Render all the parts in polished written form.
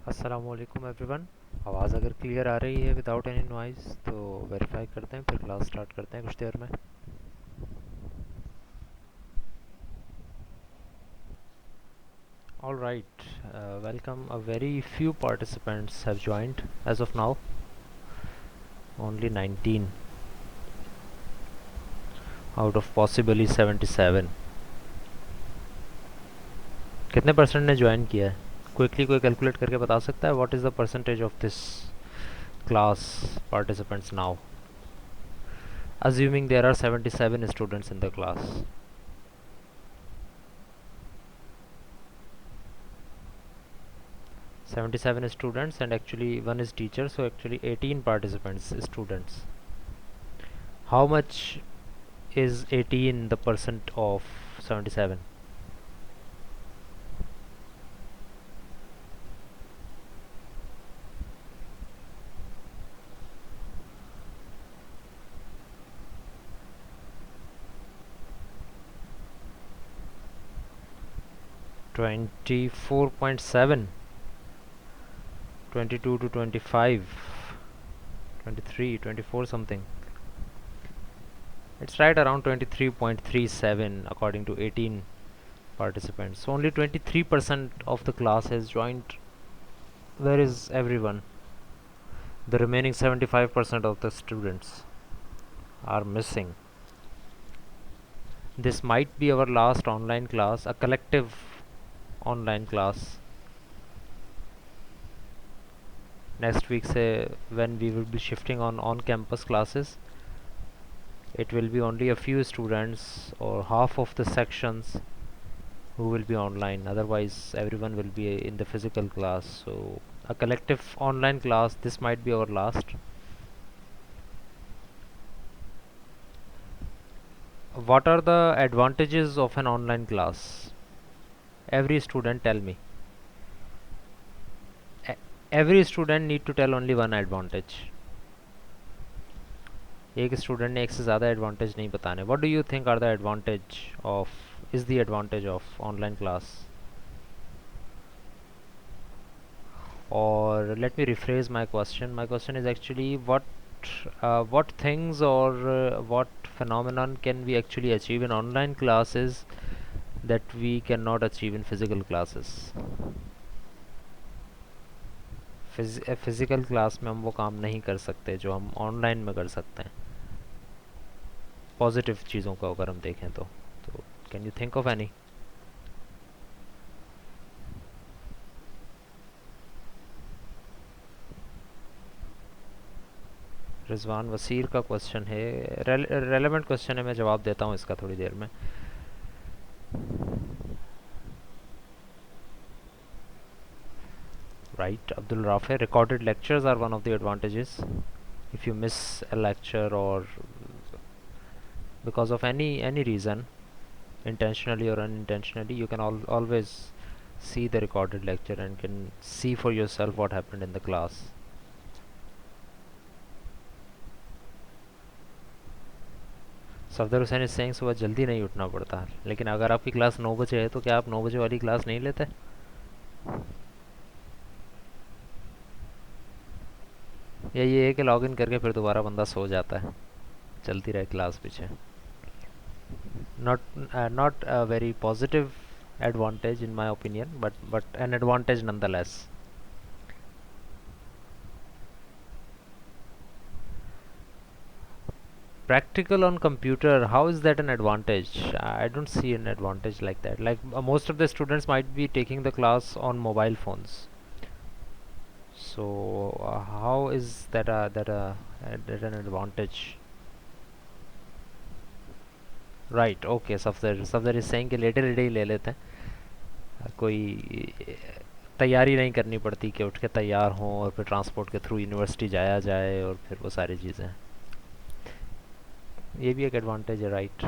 अस्सलामुअलैकुम एवरीवन। आवाज़ अगर क्लियर आ रही है विदाउट एनी नॉइज़ तो वेरीफाई करते हैं, फिर क्लास स्टार्ट करते हैं कुछ देर में। All right, welcome. A very few participants have joined as of now, only 19 out of possibly 77। कितने परसेंट ने ज्वाइन किया है? क्विकली कोई कैलकुलेट करके बता सकता है what is the percentage of this class participants now, assuming there are 77 students in the class? 77 students, and actually one is teacher, so actually 18 participants, students. How much is 18 the percent of 77? Twenty-four point seven. 22 to 25, 23, 24 something. It's right around 23.37 according to 18 participants. So only 23% of the class has joined. Where is everyone? The remaining 75% of the students are missing. This might be our last online class, a collective online class. Next week say when we will be shifting on campus classes, it will be only a few students or half of the sections who will be online, otherwise everyone will be in the physical class. So a collective online class, this might be our last. What are the advantages of an online class? Every student tell me. Every student need to tell only one advantage. एक student ने एक से ज़्यादा advantage नहीं बताने. What do you think are the advantage of, is the advantage of online class? और let me rephrase my question. My question is actually what things or what phenomenon can we actually achieve in online classes that we cannot achieve in physical classes? Physical class में हम वो काम नहीं कर सकते जो हम ऑनलाइन में कर सकते हैं. पॉजिटिव चीज़ों को अगर हम देखें तो can you think of any? Rizwan Waseer का क्वेश्चन है, रेलेवेंट क्वेश्चन है, मैं जवाब देता हूँ इसका थोड़ी देर में. Right, Abdul Rafe, recorded lectures are one of the advantages. If you miss a lecture or because of any reason, intentionally or unintentionally, you can always see the recorded lecture and can see for yourself what happened in the class. Safdar Hussain is saying सुबह जल्दी नहीं उठना पड़ता, लेकिन अगर आपकी class 9 बजे है तो क्या आप 9 बजे वाली क्लास नहीं लेते? या ये है कि लॉगिन करके फिर दोबारा बंदा सो जाता है, चलती रहे क्लास पीछे. Not a very positive advantage in my opinion, but an advantage nonetheless. Practical on computer, how is that an advantage? I don't see an advantage like that. Like most of the students might be taking the class on mobile phones, so how is that an advantage? Right, okay, Safdar is saying कि लेटे लेटे ही ले लेते हैं, कोई तैयारी नहीं करनी पड़ती कि उठ के तैयार हों और फिर ट्रांसपोर्ट के थ्रू यूनिवर्सिटी जाया जाए और फिर वो सारी चीज़ें. ये भी एक एडवांटेज है. Right.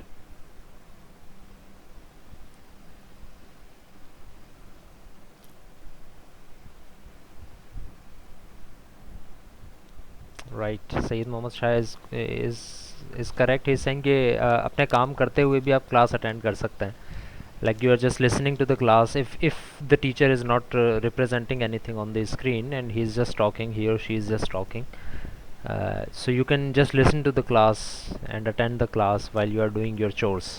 Right, Syed Mohammad Shah is correct. He saying कि अपने काम करते हुए भी आप क्लास अटेंड कर सकते हैं. like you are just listening to the class. If the teacher is not representing anything on the screen and he's just talking, he or she is just talking, so you can just listen to the class and attend the class while you are doing your chores.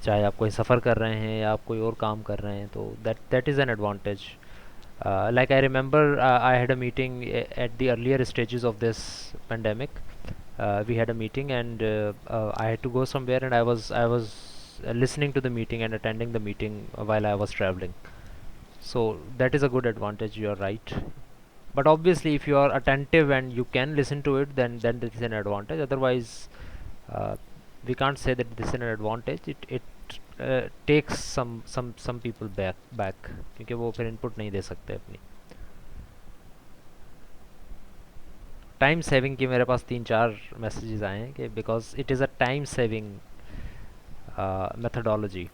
चाहे आप कोई सफ़र कर रहे हैं या आप कोई और काम कर रहे हैं, तो that is an advantage. Like I remember, I had a meeting at the earlier stages of this pandemic. We had a meeting and I had to go somewhere, and I was listening to the meeting and attending the meeting while I was traveling. So that is a good advantage. You are right. But obviously, if you are attentive and you can listen to it, then this is an advantage. Otherwise, uh, we can't say that this is an advantage. It takes some people back क्योंकि वो फिर input नहीं दे सकते अपनी. Time saving की मेरे पास 3-4 messages आए हैं कि because it is a time saving methodology.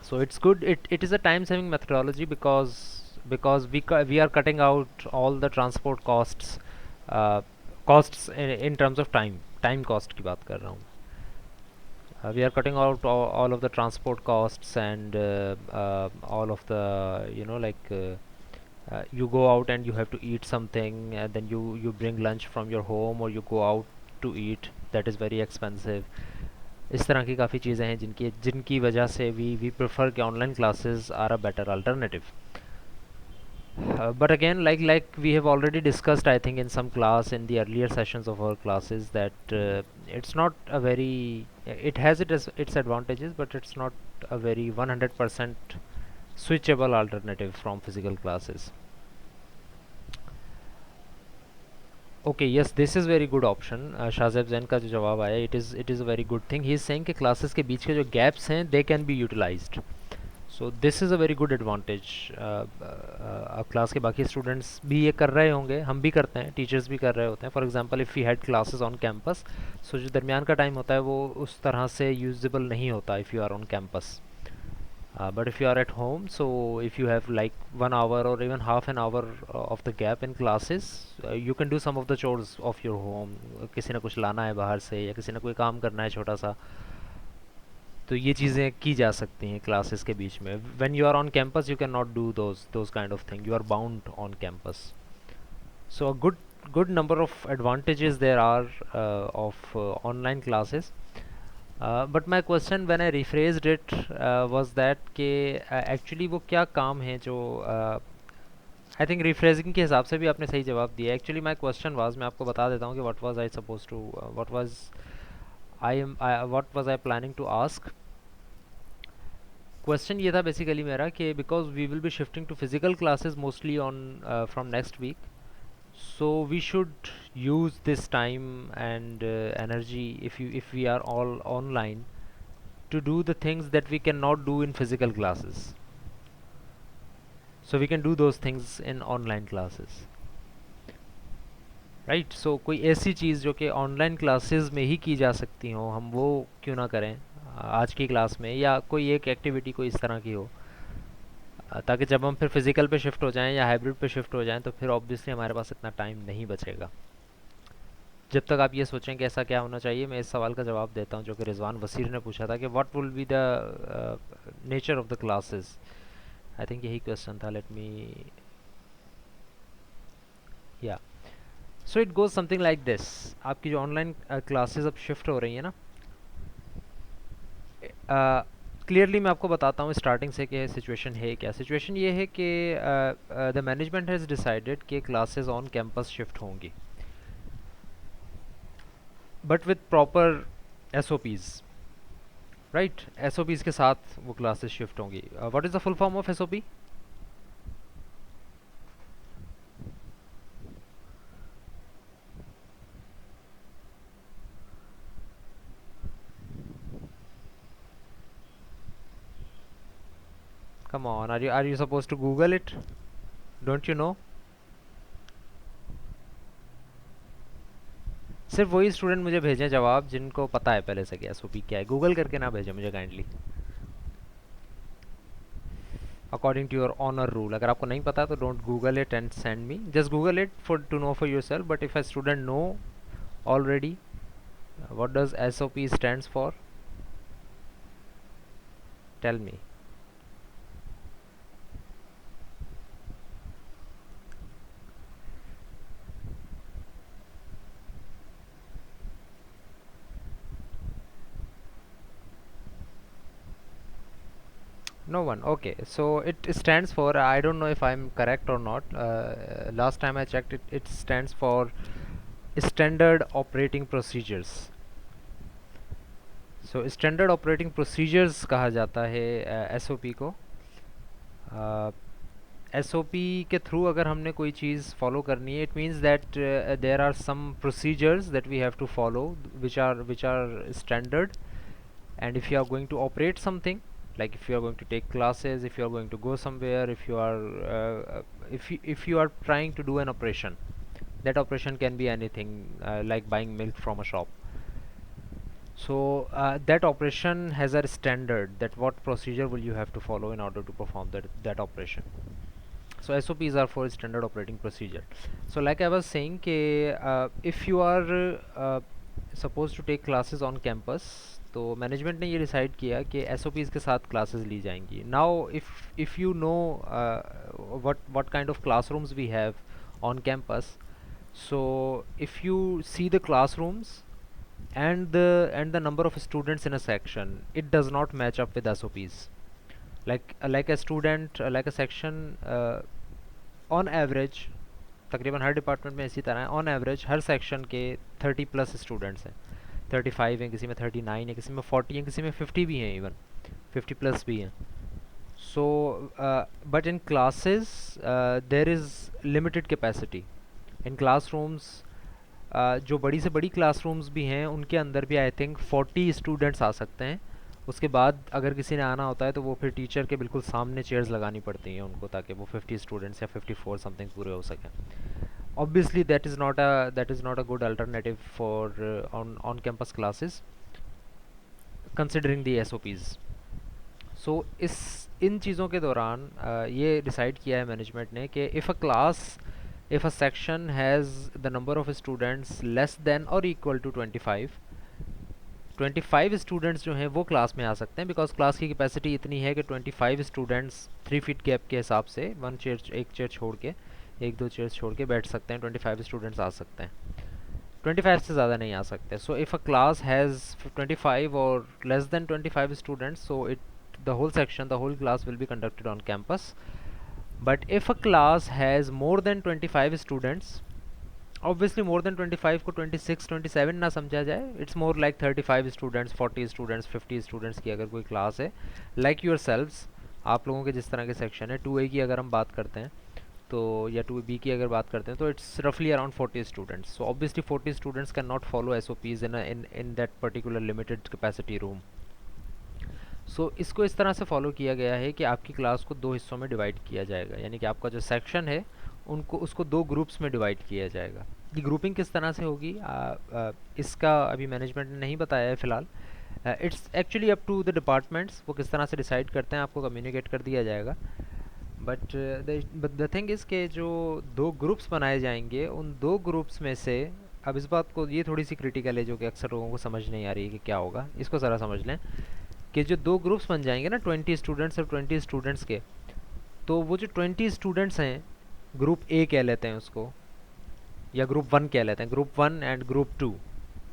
So it's good. It is a time saving methodology because we are cutting out all the transport costs, costs in terms of time cost की बात कर रहा हूँ. We are cutting out all of the transport costs and all of the, you know, like you go out and you have to eat something, and then you bring lunch from your home or you go out to eat. That is very expensive. इस तरह की काफ़ी चीज़ें हैं जिनकी जिनकी वजह से वी प्रेफर कि online classes are a better alternative. But again, like we have already discussed, I think in some class in the earlier sessions of our classes, that it's not a very, it has its advantages, but it's not a very 100% switchable alternative from physical classes. Okay, yes, this is very good option. Shahzaib Jain का जो जवाब आया, it is a very good thing. He is saying कि classes के बीच के जो gaps हैं, they can be utilized. So this is a very good advantage. अब क्लास के बाकी स्टूडेंट्स भी ये कर रहे होंगे, हम भी करते हैं, टीचर्स भी कर रहे होते हैं. For example if we had classes on campus, so जो दरमियान का टाइम होता है वो उस तरह से यूजेबल नहीं होता if you are on campus. But if you are at home, so if you have like 1 hour or even half an hour of the gap in classes, you can do some of the chores of your home. किसी ने कुछ लाना है बाहर से या किसी ने कोई काम करना है छोटा सा, तो ये चीज़ें की जा सकती हैं क्लासेस के बीच में. When you are on campus you can not do those kind of thing. You are bound on campus. So a good number of advantages there are of online classes. But my question when I rephrased it was that कि actually वो क्या काम है जो I think रिफ्रेजिंग के हिसाब से भी आपने सही जवाब दिया. एक्चुअली माई क्वेश्चन वाज, मैं आपको बता देता हूँ कि what was I suppose to what was I planning to ask. Question ये था बेसिकली मेरा कि because we will be shifting to physical classes mostly on from next week, so we should use this time and energy if we are all online to do the things that we cannot do in physical classes, so we can do those things in online classes, right? So कोई ऐसी चीज़ जो कि online classes में ही की जा सकती हो, हम वो क्यों ना करें आज की क्लास में, या कोई एक एक्टिविटी कोई इस तरह की हो ताकि जब हम फिर फिज़िकल पे शिफ्ट हो जाएं या हाइब्रिड पे शिफ्ट हो जाएं तो फिर ऑब्वियसली हमारे पास इतना टाइम नहीं बचेगा. जब तक आप ये सोचें कि ऐसा क्या होना चाहिए, मैं इस सवाल का जवाब देता हूँ जो कि रिजवान वसीर ने पूछा था कि what will be the nature of the classes. I think यही क्वेश्चन था. लेट मी, या so it goes something like this. आपकी जो ऑनलाइन क्लासेस अब शिफ्ट हो रही हैं ना, क्लियरली मैं आपको बताता हूँ स्टार्टिंग से कि सिचुएशन है क्या. सिचुएशन ये है कि द मैनेजमेंट हैज़ डिसाइडेड कि क्लासेस ऑन कैंपस शिफ्ट होंगी, but with proper SOPs, right? SOPs के साथ वो क्लासेस शिफ्ट होंगी. What is the full form of SOP? Come on, are you supposed to Google it? Don't you know? सिर्फ वही student मुझे भेजें जवाब जिनको पता है पहले से कि SOP क्या है. गूगल करके ना भेजें मुझे kindly. According to your honour rule, अगर आपको नहीं पता तो don't Google it and send me. Just Google it for to know for your self. But if a student know already, what does SOP stands for? Tell me. No one. Okay. So it stands for, I don't know if I'm correct or not. Last time I checked it, it stands for Standard Operating Procedures. So Standard Operating Procedures कहा जाता है SOP को. SOP के through अगर हमने कोई चीज़ follow करनी है, it means that there are some procedures that we have to follow which are standard. And if you are going to operate something, like if you are going to take classes, if you are going to go somewhere, if you are trying to do an operation, that operation can be anything, like buying milk from a shop. So that operation has a standard, that what procedure will you have to follow in order to perform that operation. So SOPs are for standard operating procedure. So like I was saying कि if you are supposed to take classes on campus, तो management ने ये decide किया कि SOPs के साथ classes ली जाएंगी. Now if you know what kind of classrooms we have on campus, so if you see the classrooms and the number of students in a section, it does not match up with SOPs. Like a student, like a section, on average तकरीबन हर department में इसी तरह है. On average her section के 30 plus students हैं. 35 हैं, किसी में 39 है, किसी में 40 हैं, किसी में 50 भी हैं, इवन 50 प्लस भी हैं. So but in classes there is limited capacity in classrooms. जो बड़ी से बड़ी क्लासरूम्स भी हैं उनके अंदर भी आई थिंक 40 स्टूडेंट्स आ सकते हैं. उसके बाद अगर किसी ने आना होता है तो वो फिर टीचर के बिल्कुल सामने चेयर्स लगानी पड़ती हैं उनको, ताकि वो 50 स्टूडेंट्स या 54 समथिंग पूरे हो सकें. Obviously that is not a good alternative for on campus classes considering the SOPs. सो इन चीज़ों के दौरान ये डिसाइड किया है मैनेजमेंट ने कि if a section has the number of students less than or equal to 25 students जो हैं वो क्लास में आ सकते हैं, बिकॉज क्लास की कैपेसिटी इतनी है कि 25 स्टूडेंट्स 3 फीट गैप के हिसाब से एक चेयर छोड़ के, एक दो चेयर्स छोड़ के बैठ सकते हैं. 25 स्टूडेंट्स आ सकते हैं, 25 से ज़्यादा नहीं आ सकते. So if a class has 25 और less than 25 students, so the whole section, the whole class will be conducted on campus. But if a class has more than 25 students, obviously more than 25 को 26 27 ना समझा जाए. It's more like 35 students, 40 students, 50 students की अगर कोई class है, like yourselves, आप लोगों के जिस तरह के सेक्शन है, 2A की अगर हम बात करते हैं तो, या 2B की अगर बात करते हैं तो it's roughly around 40 students. So obviously 40 students cannot follow SOPs in that particular limited capacity room. सो इसको इस तरह से फॉलो किया गया है कि आपकी क्लास को दो हिस्सों में डिवाइड किया जाएगा, यानी कि आपका जो सेक्शन है उसको दो ग्रुप्स में डिवाइड किया जाएगा. ये ग्रुपिंग किस तरह से होगी इसका अभी मैनेजमेंट ने नहीं बताया है फ़िलहाल. It's actually up to the departments, वो किस तरह से डिसाइड करते हैं आपको कम्युनिकेट कर दिया जाएगा. बट द थिंग इज़ के जो दो ग्रुप्स बनाए जाएंगे, उन दो ग्रुप्स में से, अब इस बात को, ये थोड़ी सी क्रिटिकल है जो कि अक्सर लोगों को समझ नहीं आ रही है कि क्या होगा, इसको ज़रा समझ लें कि जो दो ग्रुप्स बन जाएंगे ना 20 स्टूडेंट्स और 20 स्टूडेंट्स के, तो वो जो 20 स्टूडेंट्स हैं, ग्रुप ए कह लेते हैं उसको, या ग्रुप 1 कह लेते हैं, ग्रुप 1 एंड ग्रुप 2,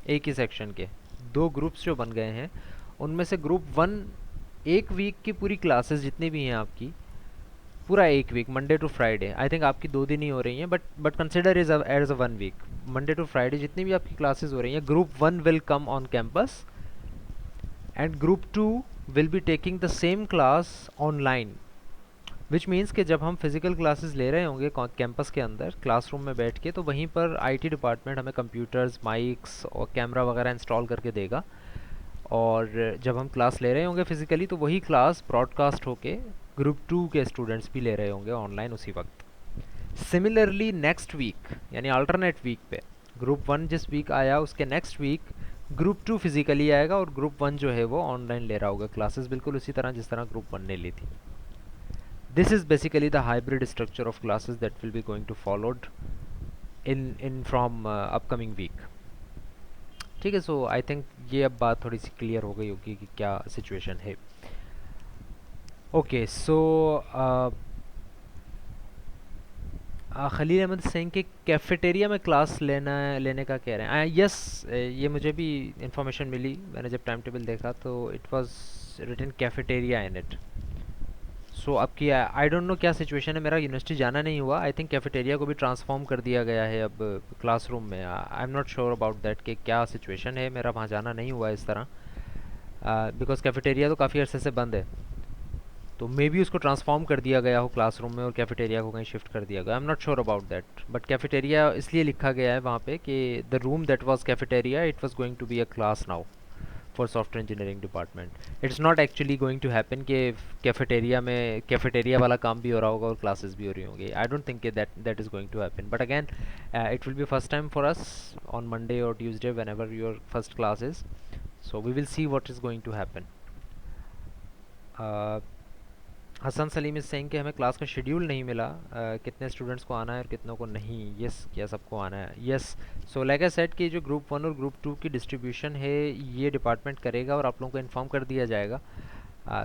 एक ही सेक्शन के दो ग्रुप्स जो बन गए हैं, उनमें से ग्रुप 1 एक वीक की पूरी क्लासेस जितनी भी हैं आपकी, पूरा एक week, Monday to Friday, I think आपकी 2 दिन ही हो रही हैं, but consider as a 1 week, Monday to Friday जितनी भी आपकी क्लासेस हो रही हैं, group 1 will come on campus and group 2 will be taking the same class online, which means कि जब हम फिज़िकल क्लासेस ले रहे होंगे कैंपस के अंदर क्लासरूम में बैठ के, तो वहीं पर IT डिपार्टमेंट हमें कंप्यूटर्स, माइक्स और कैमरा वगैरह इंस्टॉल करके देगा, और जब हम क्लास ले रहे होंगे फिज़िकली तो वही क्लास ब्रॉडकास्ट होके ग्रुप 2 के स्टूडेंट्स भी ले रहे होंगे ऑनलाइन उसी वक्त. सिमिलरली नेक्स्ट वीक, यानी अल्टरनेट वीक पे, ग्रुप 1 जिस वीक आया उसके नेक्स्ट वीक ग्रुप 2 फिजिकली आएगा और ग्रुप 1 जो है वो ऑनलाइन ले रहा होगा क्लासेस, बिल्कुल उसी तरह जिस तरह ग्रुप 1 ने ली थी. This is basically the hybrid structure of classes that will be going to followed in from upcoming week. ठीक है. सो आई थिंक ये अब बात थोड़ी सी क्लियर हो गई होगी कि क्या सिचुएशन है. ओके सो खलील अहमद सिंह के कैफेटेरिया में क्लास लेने का कह रहे हैं। यस, ये मुझे भी इंफॉर्मेशन मिली। मैंने जब टाइम टेबल देखा तो it was written cafeteria in it. So अब क्या, आई डोंट नो क्या सिचुएशन है, मेरा यूनिवर्सिटी जाना नहीं हुआ। आई थिंक कैफेटेरिया को भी ट्रांसफॉर्म कर दिया गया है अब क्लासरूम में। आई am not sure about that कि क्या सिचुएशन है, मेरा वहाँ जाना नहीं हुआ इस तरह, बिकॉज कैफेटेरिया तो काफ़ी अरसे से बंद है। तो मे बी उसको ट्रांसफॉर्म कर दिया गया हो क्लासरूम में और कैफेटेरिया को कहीं शिफ्ट कर दिया गया। I am not sure about that, but cafeteria इसलिए लिखा गया है वहाँ पे कि the room that was cafeteria it was going to be a class now for software engineering department. It's not actually going to happen कि cafeteria में cafeteria वाला काम भी हो रहा होगा और क्लासेस भी हो रही होंगी। I don't think that that is going to happen, but again it will be first time for us on Monday और Tuesday whenever your first class is. So we will see what is going to happen. Hasan Saleem is saying कि हमें class का schedule नहीं मिला, कितने students को आना है और कितनों को नहीं। यस, क्या सबको आना है? Yes. So like I said कि जो ग्रुप 1 और ग्रुप 2 की डिस्ट्रीब्यूशन है ये डिपार्टमेंट करेगा और आप लोगों को इन्फॉर्म कर दिया जाएगा।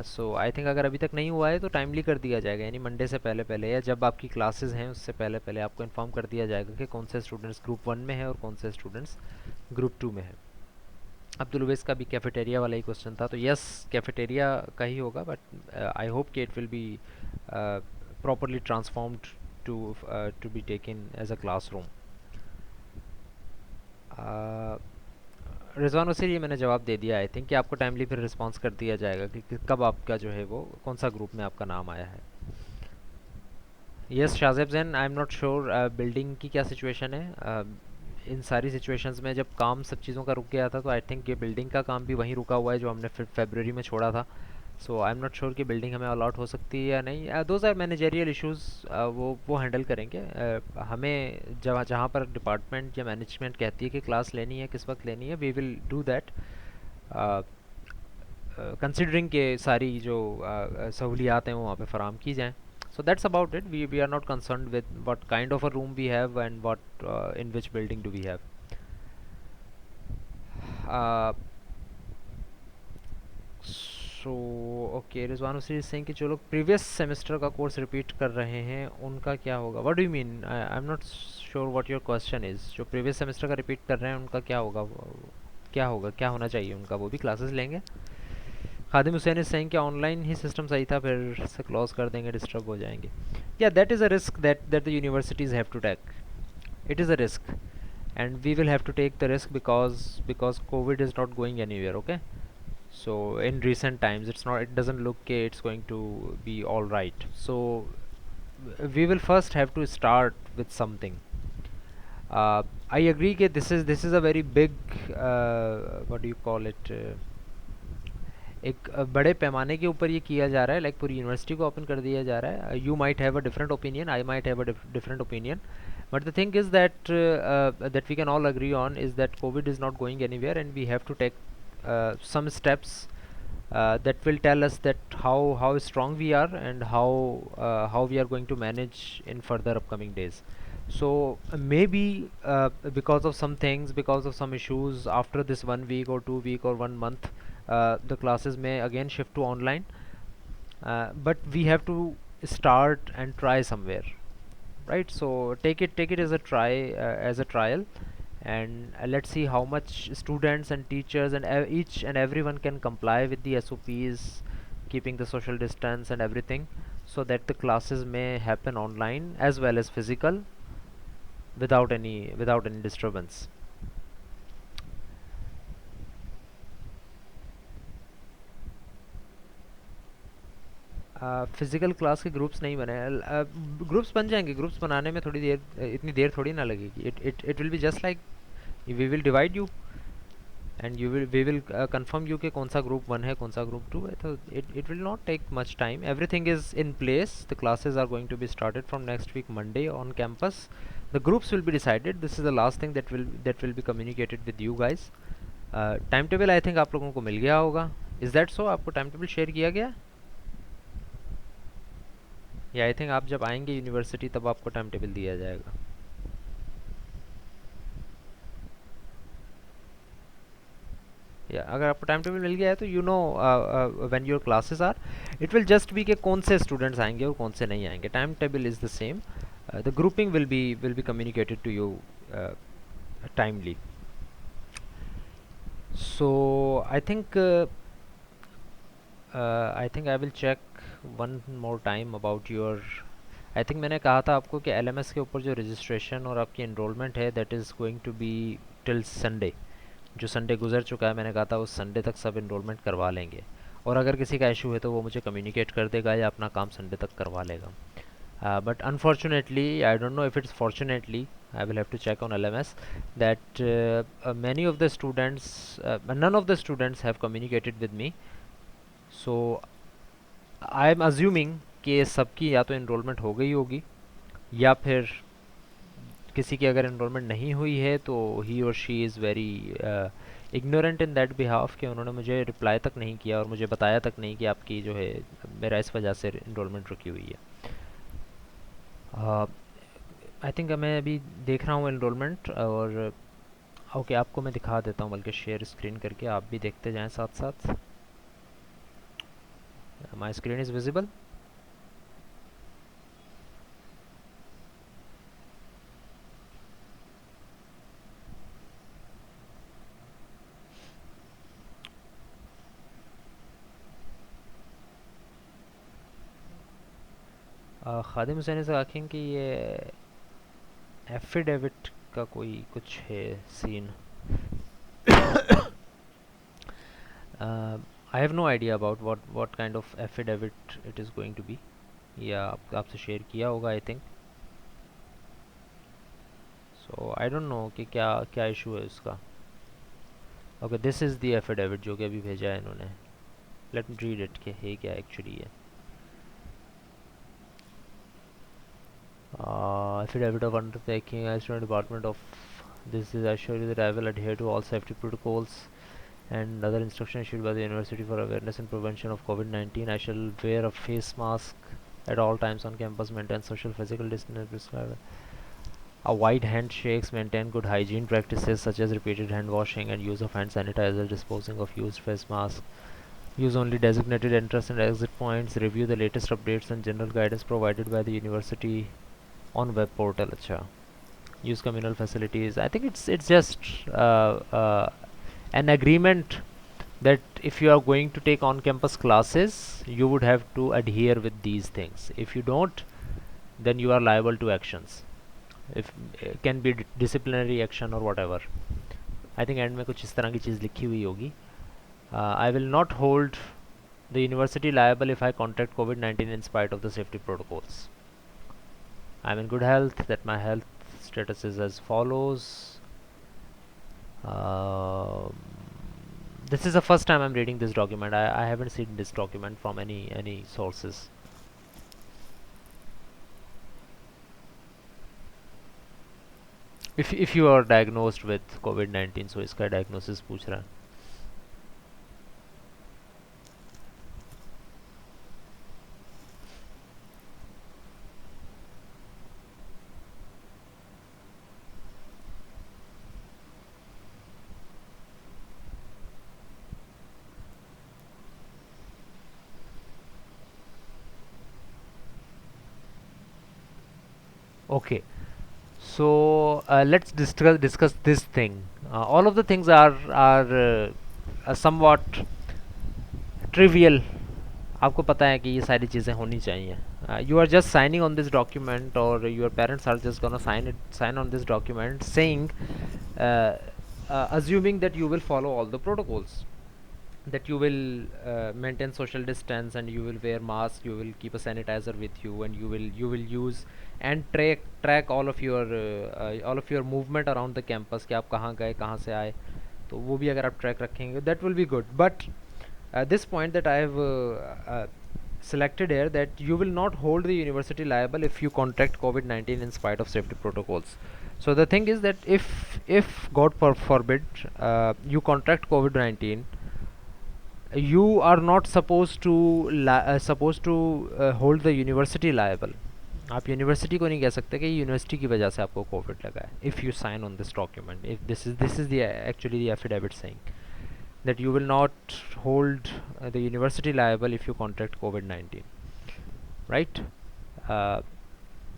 सो आई थिंक अगर अभी तक नहीं हुआ है तो टाइमली कर दिया जाएगा, यानी मंडे से पहले पहले या जब आपकी क्लासेस हैं उससे पहले पहले आपको इन्फॉर्म कर दिया जाएगा कि कौन से स्टूडेंट्स ग्रुप 1 में है और कौन से स्टूडेंट्स ग्रुप 2 में है। अब्दुल उवैस का भी कैफेटेरिया वाला ही क्वेश्चन था, तो यस कैफेटेरिया का ही होगा, बट आई होप कि it will be properly transformed to be taken as a classroom. Rizwan Waseer, ये मैंने जवाब दे दिया आई थिंक कि आपको टाइमली फिर रिस्पॉन्स कर दिया जाएगा कि कब आपका जो है वो कौन सा ग्रुप में आपका नाम आया है। Yes Shahzeb Jain, I am not sure building की क्या सिचुएशन है। इन सारी सिचुएशंस में जब काम सब चीज़ों का रुक गया था तो आई थिंक ये बिल्डिंग का काम भी वहीं रुका हुआ है जो हमने फिर फरवरी में छोड़ा था। सो आई एम नॉट श्योर कि बिल्डिंग हमें अलॉट हो सकती है या नहीं। दोज आर मैनेजरियल इश्यूज़, वो हैंडल करेंगे। हमें जहाँ जहाँ पर डिपार्टमेंट या मैनेजमेंट कहती है कि क्लास लेनी है किस वक्त लेनी है, we will do that considering के सारी जो सहूलियात हैं वो वहाँ पे फराम की जाएँ। So that's about it. We are not concerned with what kind of a room we have and what in which building do we have. Uh, so okay, Rizwan Hussain is saying कि जो लोग previous semester का course repeat कर रहे हैं उनका क्या होगा? What do you mean? I'm not sure what your question is. जो previous semester का repeat कर रहे हैं उनका क्या होगा? क्या होगा? क्या होना चाहिए उनका? वो भी classes लेंगे? खादिम हुसैन इज सेइंग कि ऑनलाइन ही सिस्टम सही था, फिर से क्लोज कर देंगे, डिस्टर्ब हो जाएंगे। या that is a risk that the universities have to take. It is a risk and we will have to take the risk because COVID is not going anywhere. Okay, so in recent times it doesn't look okay it's going to be all right. So we will first have to start with something. I agree that this is a very big what do you call it, एक बड़े पैमाने के ऊपर ये किया जा रहा है, लाइक पूरी यूनिवर्सिटी को ओपन कर दिया जा रहा है। You might have a different opinion, I might have a different opinion, but the thing is that we can all agree on is that COVID is not going anywhere and we have to take some steps that will tell us that how strong we are and how we are going to manage in further upcoming days. So maybe because of some things, because of some issues, after this 1 week or 2 week or 1 month, the classes may again shift to online. But we have to start and try somewhere, right? So take it as a try, as a trial, and let's see how much students and teachers and each and everyone can comply with the SOPs, keeping the social distance and everything, so that the classes may happen online as well as physical without any disturbance. Physical class के groups नहीं बने हैं। Groups बन जाएंगे, groups बनाने में थोड़ी देर, इतनी देर थोड़ी ना लगेगी। It will be just like we will divide you and we will confirm you कि कौन सा ग्रुप 1 है कौन सा ग्रुप 2 है। तो it will not take much time, everything is in place, the classes are going to be started from next week Monday on campus. The groups will be decided, this is the last thing that will be communicated with you guys. Time table I think आप लोगों को मिल गया होगा, is that so? आपको time table share किया गया, या आई think आप जब आएंगे यूनिवर्सिटी तब आपको टाइम टेबल दिया जाएगा। या अगर आपको टाइम टेबल मिल गया है तो you know when your classes are. It will just be कि कौन से स्टूडेंट्स आएंगे और कौन से नहीं आएंगे. Time table is the same. The grouping will be communicated to you timely. So I think I will check one more time about your. I think मैंने कहा था आपको कि LMS के ऊपर जो रजिस्ट्रेशन और आपकी इनरोलमेंट है that is going to be till Sunday. जो संडे गुजर चुका है मैंने कहा था उस संडे तक सब इनरोलमेंट करवा लेंगे. और अगर किसी का इशू है तो वो मुझे कम्युनिकेट कर देगा या अपना काम संडे तक करवा लेगा. But unfortunately, I don't know if it's fortunately, I will have to check on LMS that many of the students, none of the students have communicated with me. So I am assuming कि सबकी या तो enrolment हो गई होगी या फिर किसी की अगर इनरोलमेंट नहीं हुई है तो ही और she is very ignorant in that behalf कि उन्होंने मुझे रिप्लाई तक नहीं किया और मुझे बताया तक नहीं कि आपकी जो है मेरा इस वजह से इनरोलमेंट रुकी हुई है. आई थिंक मैं अभी देख रहा हूँ इनरोलमेंट और ओके आपको मैं दिखा देता हूँ बल्कि शेयर स्क्रीन करके आप भी देखते जाएं साथ साथ. My screen is visible. Khadim Hussain से आखें कि ये एफिडेविट का कोई कुछ है scene. I have no idea about what kind of affidavit it is going to be. या आपसे शेयर किया होगा I think. So I don't know कि क्या क्या इशू है उसका. Okay this is the affidavit जो कि अभी भेजा है इन्होंने. लेट मी रीड इट कि है क्या एक्चुअली है. Affidavit of undertaking as to Department of this is assure you that I will adhere to all safety protocols and other instructions issued by the university for awareness and prevention of COVID-19. I shall wear a face mask at all times on campus, maintain social physical distance, avoid handshakes, maintain good hygiene practices such as repeated hand washing and use of hand sanitizer, disposing of used face masks, use only designated entrance and exit points, review the latest updates and general guidance provided by the university on web portal. अच्छा, use communal facilities. I think it's just an agreement that if you are going to take on campus classes you would have to adhere with these things. If you don't then you are liable to actions. If can be disciplinary action or whatever. I think end में कुछ इस तरह की चीज़ लिखी हुई होगी. I will not hold the university liable if I contract COVID-19 in spite of the safety protocols. I'm in good health, that my health status is as follows. This is the first time I'm reading this document. I haven't seen this document from any sources. If you are diagnosed with COVID-19, so इसका diagnosis पूछ रहा है. Okay, so let's discuss this thing. All of the things are somewhat trivial. आपको पता है कि ये सारी चीज़ें होनी चाहिए. You are just signing on this document or your parents are just gonna sign on this document saying assuming that you will follow all the protocols, that you will maintain social distance and you will wear mask, you will keep a sanitizer with you and you will use and track all of your movement around the campus कि आप कहाँ गए कहाँ से आए. तो वो भी अगर आप ट्रैक रखेंगे that will be good. But this point that I have selected here, that you will not hold the university liable if you contract COVID-19 in spite of safety protocols. So the thing is that if God forbid you contract COVID-19, you are not supposed to hold the university liable. आप university को नहीं कह सकते कि university की वजह से आपको कोविड लगा है. If you sign on this document, if this is the actually the affidavit saying. that you will not hold the university liable if you contract COVID-19, right? uh,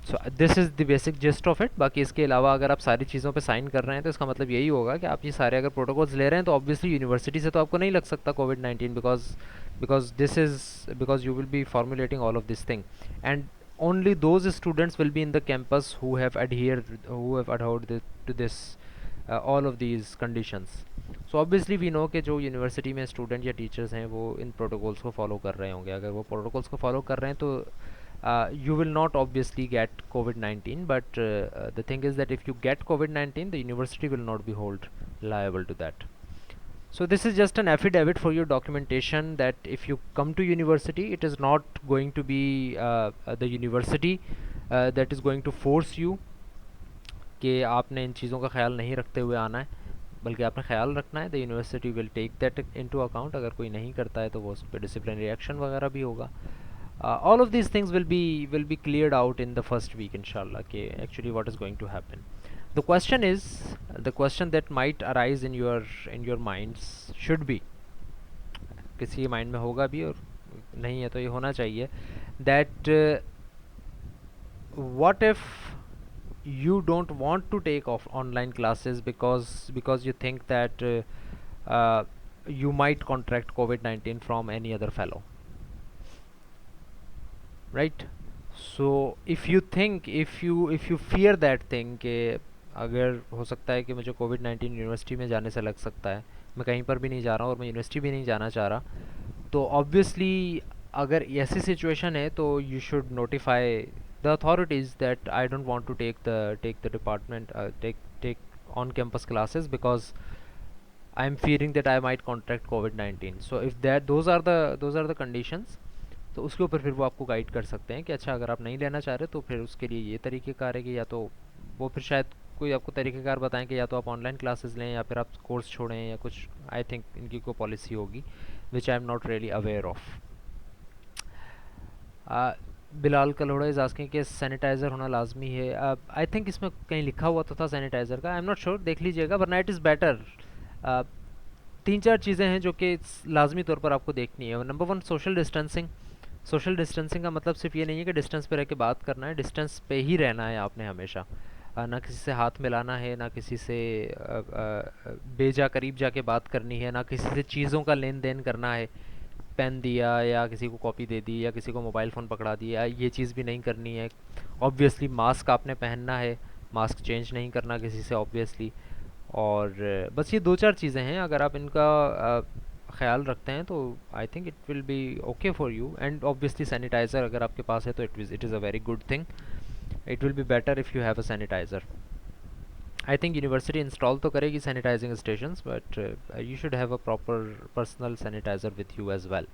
so this is the basic gist of it. बाकी इसके अलावा अगर आप सारी चीज़ों पे sign कर रहे हैं तो इसका मतलब यही होगा कि आप ये सारे अगर प्रोटोकॉल्स ले रहे हैं तो ऑब्वियसली यूनिवर्सिटी से तो आपको नहीं लग सकता कोविड-19, because you will be formulating all of this thing, and only those students will be in the campus who have adhered to this all of these conditions. So obviously we know कि जो university में student या teachers हैं वो इन protocols को follow कर रहे होंगे. अगर वो प्रोटोकॉल्स को फॉलो कर रहे हैं तो you will not obviously get COVID-19, but the thing is that if you get COVID-19, the university will not be held liable to that. So this is just an affidavit for your documentation that if you come to university, it is not going to be the university that is going to force you कि आपने इन चीज़ों का ख्याल नहीं रखते हुए आना है, बल्कि आपने ख्याल रखना है. The university will take that into account. अगर कोई नहीं करता है तो वो उस पर डिसिप्लिनरी एक्शन वगैरह भी होगा. All of these things will be cleared out in the first week inshallah, okay, actually what is going to happen. The question that might arise in your minds should be, किसी mind में होगा भी और नहीं है तो ये होना चाहिए, that what if you don't want to take off online classes because you think that you might contract COVID-19 from any other fellow, right? So if you fear that thing कि अगर हो सकता है कि मुझे कोविड-19 यूनिवर्सिटी में जाने से लग सकता है, मैं कहीं पर भी नहीं जा रहा हूँ और मैं यूनिवर्सिटी भी नहीं जाना चाह रहा, तो ऑब्वियसली अगर ऐसी सिचुएशन है तो you should notify the authorities that I don't want to take the department take on campus classes because I am fearing that I might contract COVID-19. So if those are the conditions, तो उसके ऊपर फिर वो आपको guide कर सकते हैं कि अच्छा अगर आप नहीं लेना चाह रहे तो फिर उसके लिए ये तरीक़ेकार है कि या तो वो फिर शायद कोई आपको तरीक़ेकार बताएं कि या तो आप ऑनलाइन क्लासेस लें या फिर आप कोर्स छोड़ें या कुछ. आई थिंक इनकी कोई पॉलिसी होगी which I am not really aware of. Bilal Kaloda is asking कि सैनिटाइज़र होना लाजमी है. आई थिंक इसमें कहीं लिखा हुआ तो था सैनिटाइज़र का, आई एम नॉट श्योर, देख लीजिएगा, वरना इट इज़ बेटर. तीन चार चीज़ें हैं जो कि लाजमी तौर पर आपको देखनी है. Number one, social distancing. Social distancing का मतलब सिर्फ ये नहीं है कि डिस्टेंस पे रह के बात करना है, डिस्टेंस पे ही रहना है आपने हमेशा. ना किसी से हाथ मिलाना है, ना किसी से बेजा करीब जाके बात करनी है, ना किसी से चीज़ों का लेन देन करना है. पेन दिया या किसी को कॉपी दे दी या किसी को मोबाइल फ़ोन पकड़ा दिया, ये चीज़ भी नहीं करनी है. ऑब्वियसली मास्क आपने पहनना है, मास्क चेंज नहीं करना किसी से ऑब्वियसली. और बस ये दो चार चीज़ें हैं, अगर आप इनका ख्याल रखते हैं तो I think it will be okay for you. And obviously sanitiser अगर आपके पास है तो it is a very good thing. It will be better if you have a sanitiser. I think university install तो करेगी sanitising stations, but you should have a proper personal sanitiser with you as well.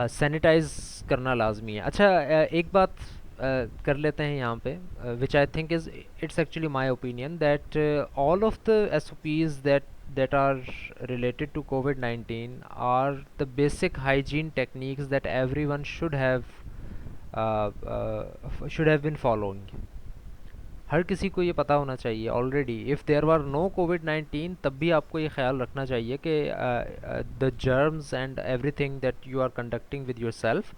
Sanitise करना लाजमी है. अच्छा, एक बात कर लेते हैं यहाँ पे, which I think is it's actually my opinion that all of the SOPs that are related to COVID-19 are the basic hygiene techniques that everyone should have been following. हर किसी को ये पता होना चाहिए already. If there were no कोविड-19 तब भी आपको ये ख्याल रखना चाहिए कि the germs and everything that you are conducting with yourself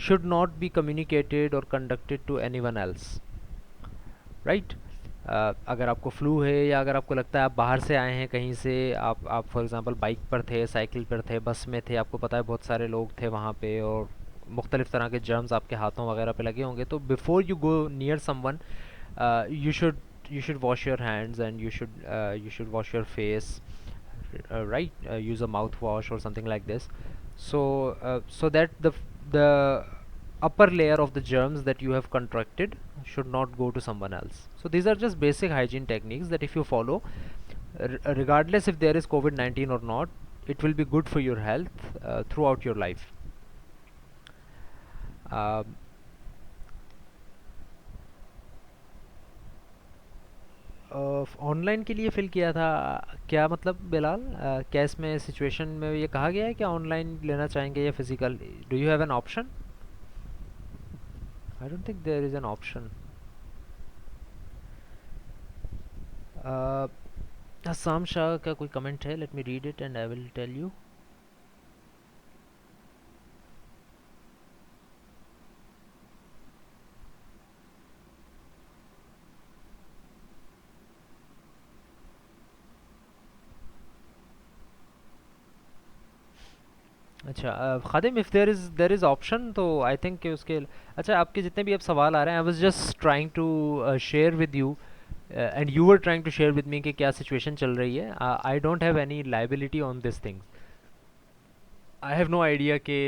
should not be communicated or conducted to anyone else, right? अगर आपको फ्लू है या अगर आपको लगता है आप बाहर से आए हैं कहीं से, आप फॉर एग्ज़ाम्पल बाइक पर थे, साइकिल पर थे, बस में थे, आपको पता है बहुत सारे लोग थे वहाँ पे और मुख्तलिफ़ तरह के जर्म्स आपके हाथों वगैरह पे लगे होंगे, तो before you go near someone you should wash your hands and you should wash your face, right? Use a mouthwash or something like this, so that the upper layer of the germs that you have contracted should not go to someone else. So these are just basic hygiene techniques that if you follow, regardless if there is COVID-19 or not, it will be good for your health throughout your life. Online के लिए fill किया था क्या मतलब बिलाल? क्या इसमें situation में ये कहा गया है कि ऑनलाइन लेना चाहेंगे या physical? Do you have an option? I don't think there is an option. Hassam Shah का कोई कमेंट है? Let me read it and I will tell you. अच्छा Khadim, if there is option तो आई थिंक कि उसके. अच्छा, आपके जितने भी अब सवाल आ रहे हैं, I was just trying to share with you and you were trying to share with me कि क्या सिचुएशन चल रही है. I don't have any liability on this thing. I have no idea कि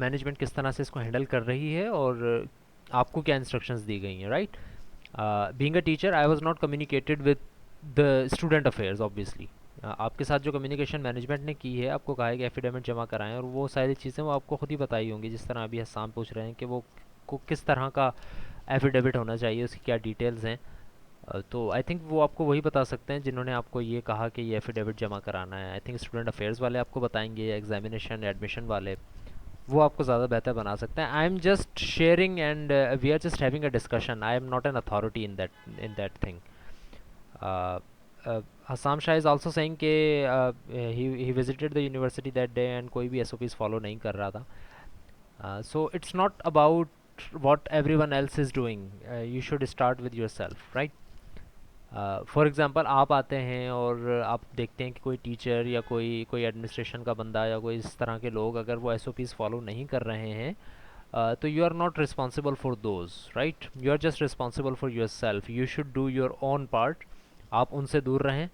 मैनेजमेंट किस तरह से इसको हैंडल कर रही है और आपको क्या इंस्ट्रक्शंस दी गई हैं, right. Being a teacher I was not communicated with the student affairs obviously. आपके साथ जो कम्युनिकेशन मैनेजमेंट ने की है, आपको कहा है कि एफिडेविट जमा कराएं, और वो सारी चीज़ें वो आपको खुद ही बताई होंगी. जिस तरह अभी हसाम पूछ रहे हैं कि वो को किस तरह का एफिडेविट होना चाहिए, उसकी क्या डिटेल्स हैं. तो आई थिंक वो आपको वही बता सकते हैं जिन्होंने आपको ये कहा कि ये एफिडेविट जमा कराना है. आई थिंक स्टूडेंट अफेयर्स वाले आपको बताएंगे, या एग्जामिनेशन एडमिशन वाले, वो आपको ज़्यादा बेहतर बना सकते हैं. I am just sharing and we are just having a discussion. I am not an authority in that thing. Hassam Shah is also saying कि he visited the university that day and कोई भी SOPs follow नहीं कर रहा था. So it's not about what everyone else is doing. You should start with yourself, right? For example आप आते हैं और आप देखते हैं कि कोई टीचर या कोई कोई एडमिनिस्ट्रेशन का बंदा या कोई इस तरह के लोग अगर वो SOPs फॉलो नहीं कर रहे हैं, तो you are not responsible for those, right. You are just responsible for your self. You should do your own part. आप उनसे दूर रहें,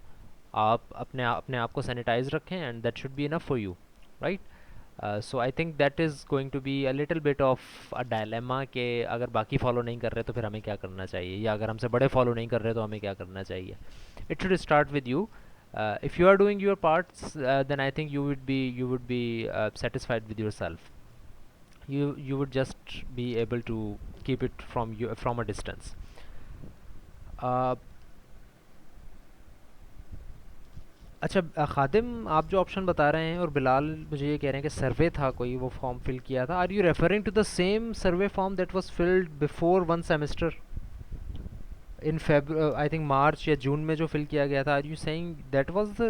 आप अपने आप को सैनिटाइज रखें, and that should be enough for you, right. So I think that is going to be a little bit of a dilemma कि अगर बाकी फॉलो नहीं कर रहे तो फिर हमें क्या करना चाहिए, या अगर हमसे बड़े फॉलो नहीं कर रहे तो हमें क्या करना चाहिए. It should start with you. If you are doing your parts, then I think you would be satisfied with yourself. You would just be able to keep it from a distance. uh, अच्छा खादिम, आप जो option बता रहे हैं और बिलाल मुझे ये कह रहे हैं कि सर्वे था कोई, वो फॉर्म फिल किया था. Are you referring to the same survey form that was filled before one semester in Feb, I think March या जून में जो फिल किया गया था? Are you saying that was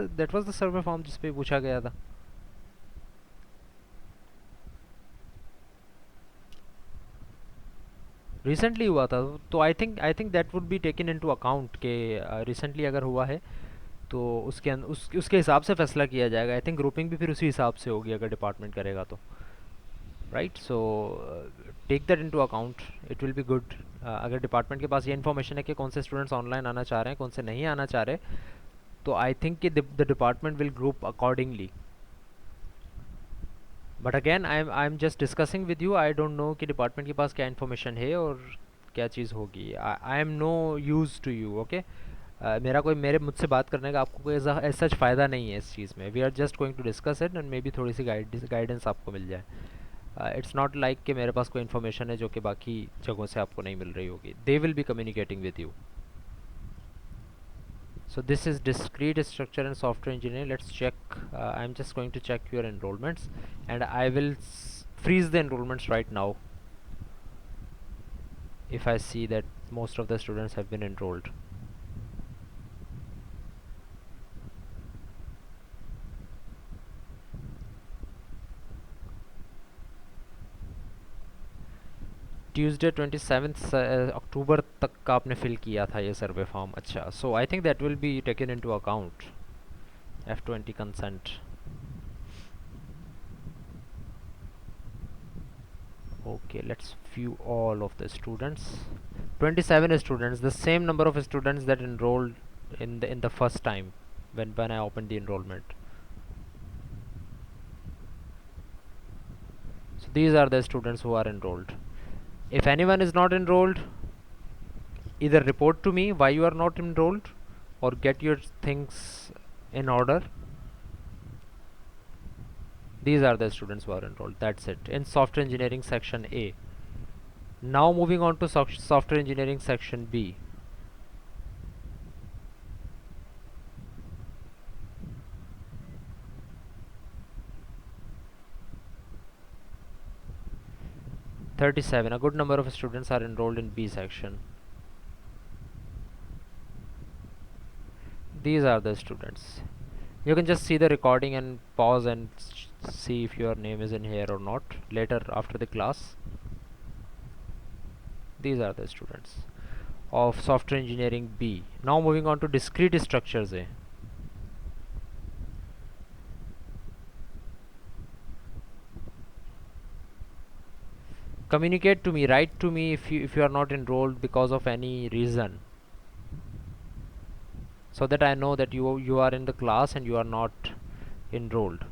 the survey form जिस पे पूछा गया था? रिसेंटली हुआ था तो I think that would be taken into account के रिसेंटली अगर हुआ है तो उसके हिसाब से फैसला किया जाएगा. आई थिंक ग्रुपिंग भी फिर उसी हिसाब से होगी अगर डिपार्टमेंट करेगा तो, right. So take that into account, it will be good. अगर डिपार्टमेंट के पास ये इन्फॉर्मेशन है कि कौन से स्टूडेंट्स ऑनलाइन आना चाह रहे हैं, कौन से नहीं आना चाह रहे, तो आई थिंक कि the department will group accordingly. But again I am just discussing with you. I don't know कि डिपार्टमेंट के पास क्या इन्फॉर्मेशन है और क्या चीज़ होगी. I am no use to you, okay. मेरा कोई मेरे मुझसे बात करने का आपको कोई ऐसा सच फ़ायदा नहीं है इस चीज़ में. We are just going to discuss it and maybe थोड़ी सी गाइडेंस आपको मिल जाए. इट्स नॉट लाइक कि मेरे पास कोई इन्फॉर्मेशन है जो कि बाकी जगहों से आपको नहीं मिल रही होगी. They will be communicating with you. So this is discrete structure and software engineering. Let's check. I'm just going to check your enrollments, and I will freeze the enrollments right now if I see that most of the students have been enrolled. Tuesday 27th अक्टूबर तक का आपने fill किया था ये survey form. अच्छा, so I think that will be taken into account. F20 consent. Okay, let's view all of the students. 27 students, the same number of students that enrolled in the first time when I opened the enrollment. So these are the students who are enrolled. If anyone is not enrolled, either report to me why you are not enrolled, or get your things in order. These are the students who are enrolled. That's it. In software engineering section A. Now moving on to software engineering section B. (37). A good number of students are enrolled in B section. These are the students. You can just see the recording and pause and see if your name is in here or not later after the class. These are the students of software engineering B. Now moving on to discrete structures A. Communicate to me, write to me if you are not enrolled because of any reason, so that I know that you are in the class and you are not enrolled.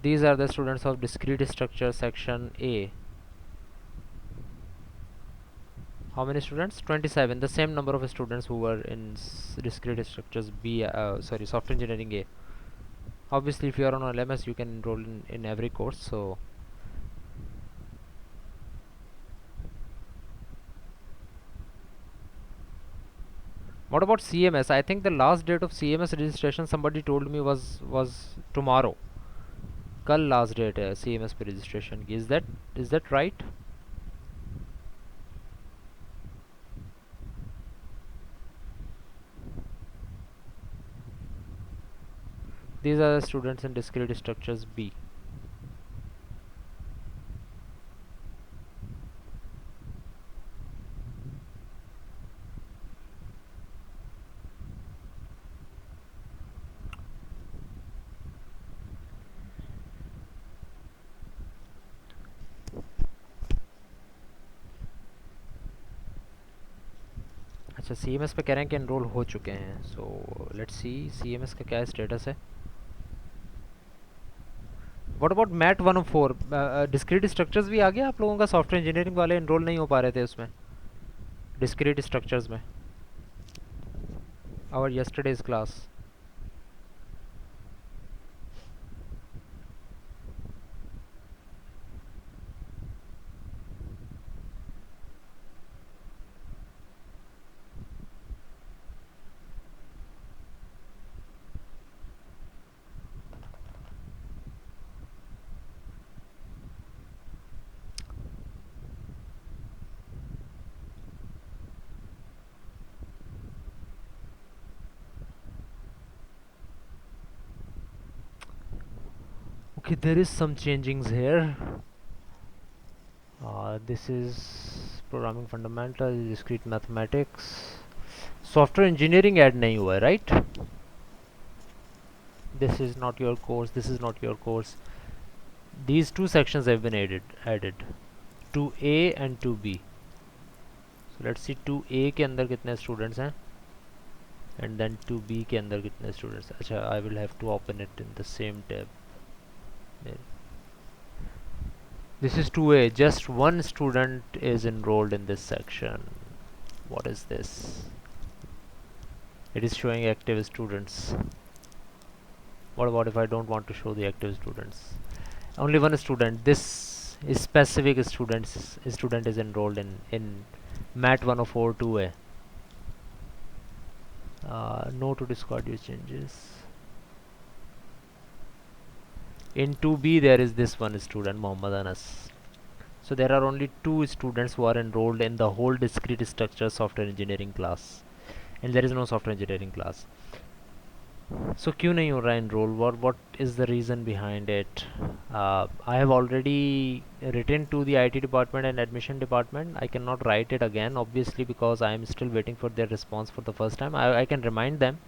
These are the students of discrete structure section A. How many students? 27. The same number of students who were in discrete structures B. Sorry, software engineering A. Obviously, if you are on LMS, you can enroll in every course. So what about CMS? I think the last date of CMS registration, somebody told me, was tomorrow. कल last date है CMS पे registration की. Is that right? These are the students in discrete structures B. अच्छा, CMS पे कह रहे हैं कि एनरोल हो चुके हैं. सो लेट्स सी CMS का क्या स्टेटस है. What about MAT 104? Discrete structures भी आ गया आप लोगों का? सॉफ्टवेयर इंजीनियरिंग वाले एनरोल नहीं हो पा रहे थे उसमें, डिस्क्रीट स्ट्रक्चर्स में. Our yesterday's class. Okay, there is some changings here. This is programming fundamentals, discrete mathematics. Software engineering add नहीं हुआ है, right? This is not your course. This is not your course. These two sections have been added. 2A and 2B. So let's see 2A के अंदर कितने students हैं, and then 2B के अंदर कितने students. अच्छा, I will have to open it in the same tab. This is 2A. Just one student is enrolled in this section. What is this? It is showing active students. What about if I don't want to show the active students? Only one student. This is specific student is enrolled in MAT 104 2A. No to discard use changes. In 2B there is this one student, Muhammad Anas. So there are only two students who are enrolled in the whole discrete structure software engineering class, and there is no software engineering class. So क्यों नहीं हो रहा है enroll? What is the reason behind it? I have already written to the IT department and admission department. I cannot write it again, obviously, because I am still waiting for their response for the first time. I can remind them,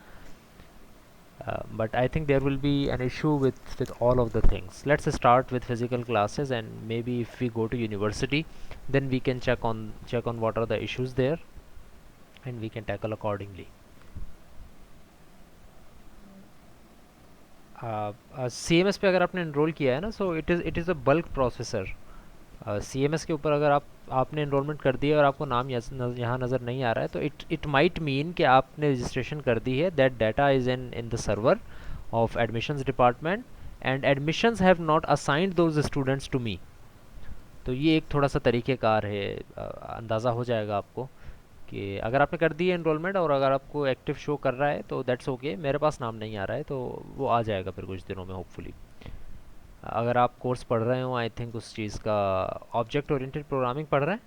but I think there will be an issue with all of the things. Let's start with physical classes, and maybe if we go to university, then we can check on what are the issues there, and we can tackle accordingly. CMS पे अगर आपने enrol किया है ना, so it is a bulk processor. CMS के ऊपर अगर आपने एनरोलमेंट कर दिया और आपको नाम यहाँ नज़र नहीं आ रहा है, तो इट माइट मीन कि आपने रजिस्ट्रेशन कर दी है. That data is in the server of admissions department, and admissions have not assigned those students to me. तो ये एक थोड़ा सा तरीक़ेकार है. अंदाज़ा हो जाएगा आपको कि अगर आपने कर दी है एनरोलमेंट और अगर आपको एक्टिव शो कर रहा है तो दैट्स ओके. मेरे पास नाम नहीं आ रहा है, तो वो आ जाएगा फिर कुछ दिनों में होपफुली. अगर आप कोर्स पढ़ रहे हो, आई थिंक उस चीज़ का ऑब्जेक्ट ओरिएंटेड प्रोग्रामिंग पढ़ रहे हैं.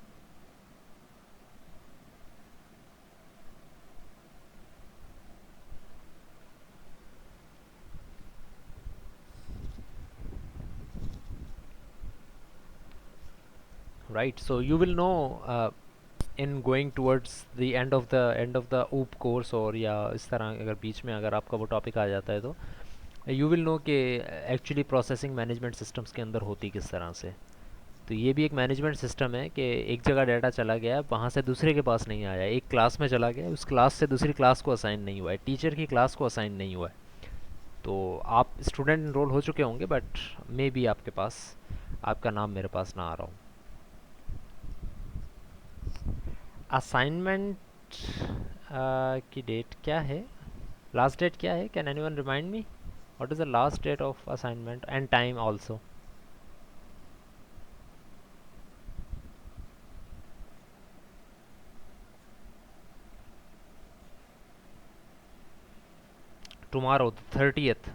right? So you will know in going towards the end of the OOP course, और या इस तरह अगर बीच में अगर आपका वो टॉपिक आ जाता है तो यू विल नो कि एक्चुअली प्रोसेसिंग मैनेजमेंट सिस्टम्स के अंदर होती किस तरह से। तो ये भी एक मैनेजमेंट सिस्टम है कि एक जगह डाटा चला गया, वहाँ से दूसरे के पास नहीं आया, एक क्लास में चला गया, उस क्लास से दूसरी क्लास को असाइन नहीं हुआ है, टीचर की क्लास को असाइन नहीं हुआ है। तो आप स्टूडेंट इनरोल हो चुके होंगे, बट मे बी आपके पास आपका नाम मेरे पास ना आ रहा हो। असाइनमेंट की डेट क्या है, लास्ट डेट क्या है? Can anyone remind me what is the last date of assignment and time also? Tomorrow 30th,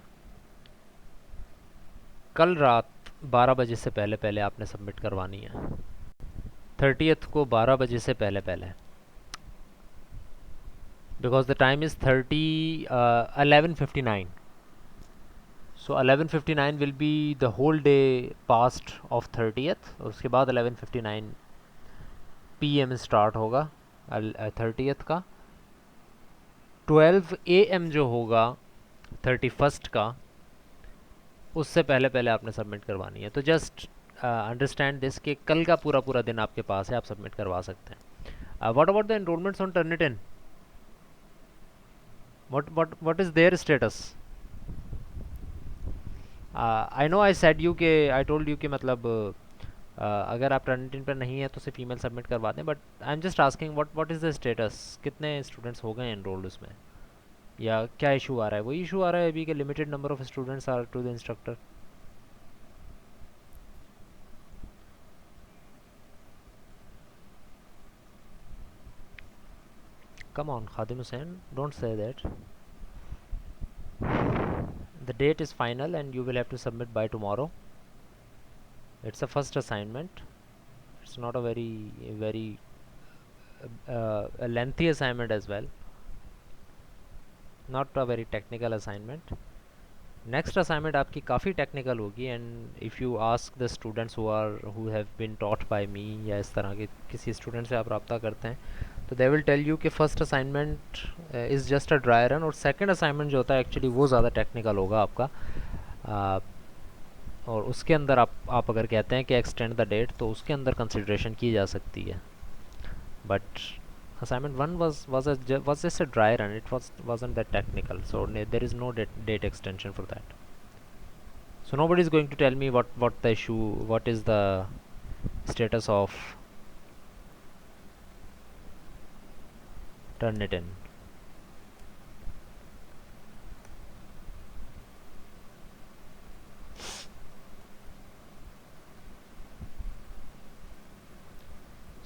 कल रात 12 बजे से पहले पहले आपने सबमिट करवानी है। 30th को 12 बजे से पहले पहले, because the time is 11:59. So 11:59 will be the whole day past of 30th. उसके बाद 11:59 PM स्टार्ट होगा 30th का। 12 AM जो होगा 31st का, उससे पहले पहले आपने सबमिट करवानी है। तो जस्ट अंडरस्टैंड दिस कि कल का पूरा पूरा दिन आपके पास है, आप सबमिट करवा सकते हैं। What about the enrolments on Turnitin? what is their status? I know I said you के आई टोल्ड यू कि मतलब अगर आप टर्निटिन पर नहीं है तो सिर्फ फीमेल सबमिट करवा दें, but I am just asking what is the status, कितने स्टूडेंट्स हो गए एनरोल्ड उसमें, या क्या इशू आ रहा है? वही इशू आ रहा है अभी कि limited number of students are to the instructor. Come on Khadim Hussain, don't say that. The date is final and you will have to submit by tomorrow. It's a first assignment. It's not a very a lengthy assignment as well. Not a very technical assignment. Next assignment आपकी काफ़ी technical होगी, and if you ask the students who have been taught by me या इस तरह के किसी student से आप रब्ता करते हैं तो they will tell you कि first assignment is just a dry run, और second assignment जो होता है actually वो ज़्यादा technical होगा आपका। और उसके अंदर आप अगर कहते हैं कि एक्सटेंड द डेट तो उसके अंदर कंसिडरेशन की जा सकती है, but assignment 1 was just a dry run. It wasn't that technical, so there is no date extension for that. So nobody is going to tell me what the issue, what is the status of Turnitin.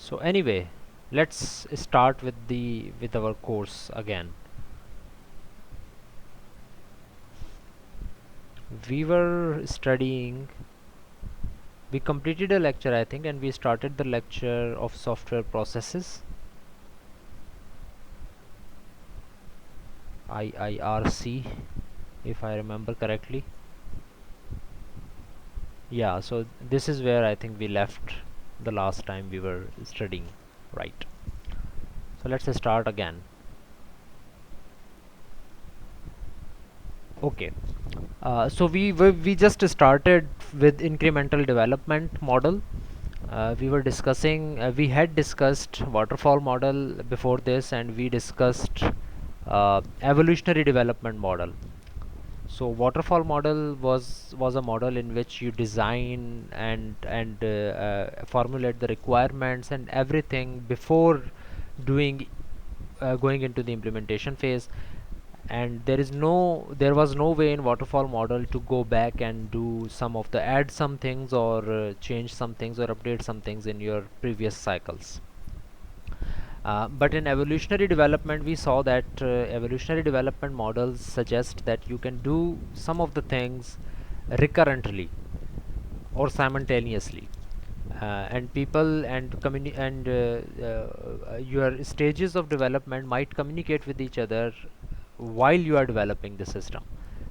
So anyway, let's start with our course again. We were studying, we completed a lecture I think, and we started the lecture of software processes, IIRC, if I remember correctly. Yeah, so this is where I think we left the last time we were studying, right? So let's start again. Okay, so we just started with incremental development model. We were discussing, we had discussed waterfall model before this, and we discussed evolutionary development model. So waterfall model was a model in which you design and formulate the requirements and everything before doing going into the implementation phase, and there was no way in waterfall model to go back and do some of the add some things or change some things or update some things in your previous cycles. But in evolutionary development we saw that evolutionary development models suggest that you can do some of the things recurrently or simultaneously, and people and your stages of development might communicate with each other while you are developing the system.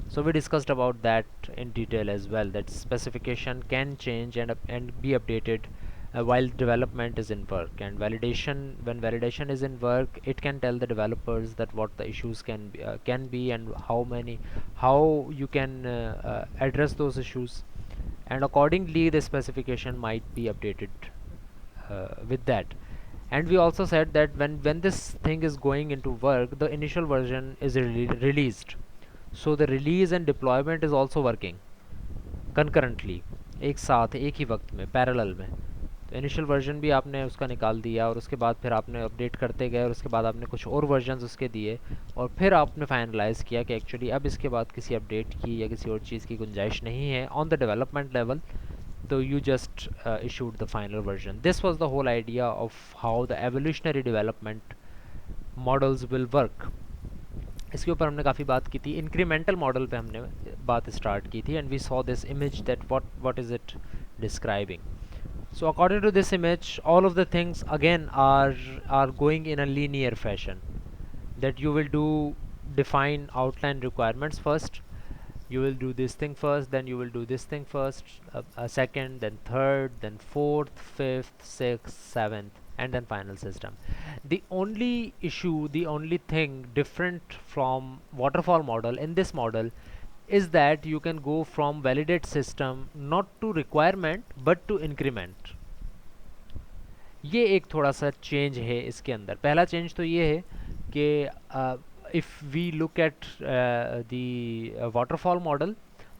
So we discussed about that in detail as well, that specification can change and be updated while development is in work. And validation, when validation is in work, it can tell the developers that what the issues can be and how you can address those issues, and accordingly the specification might be updated with that. And we also said that when this thing is going into work, the initial version is released, so the release and deployment is also working concurrently, एक साथ एक ही वक्त में parallel में. तो initial version भी आपने उसका निकाल दिया और उसके बाद फिर आपने अपडेट करते गए और उसके बाद आपने कुछ और वर्जन्स उसके दिए और फिर आपने फाइनलाइज़ किया कि एक्चुअली अब इसके बाद किसी अपडेट की या किसी और चीज़ की गुंजाइश नहीं है on the development level. So you just issued the final version. This was the whole idea of how the evolutionary development models will work. इसके ऊपर हमने काफ़ी बात की थी. इंक्रीमेंटल मॉडल पे हमने बात स्टार्ट की थी, and we saw this image that what is it describing. So according to this image, all of the things again are going in a linear fashion, that you will do define outline requirements first, you will do this thing first, then you will do this thing first, a second, then third, then fourth, fifth, sixth, seventh, and then final system. The only issue, the only thing different from waterfall model in this model is that you can go from validate system not to requirement but to increment. ये एक थोड़ा सा change है इसके अंदर. पहला change तो ये है कि if we look at the waterfall model,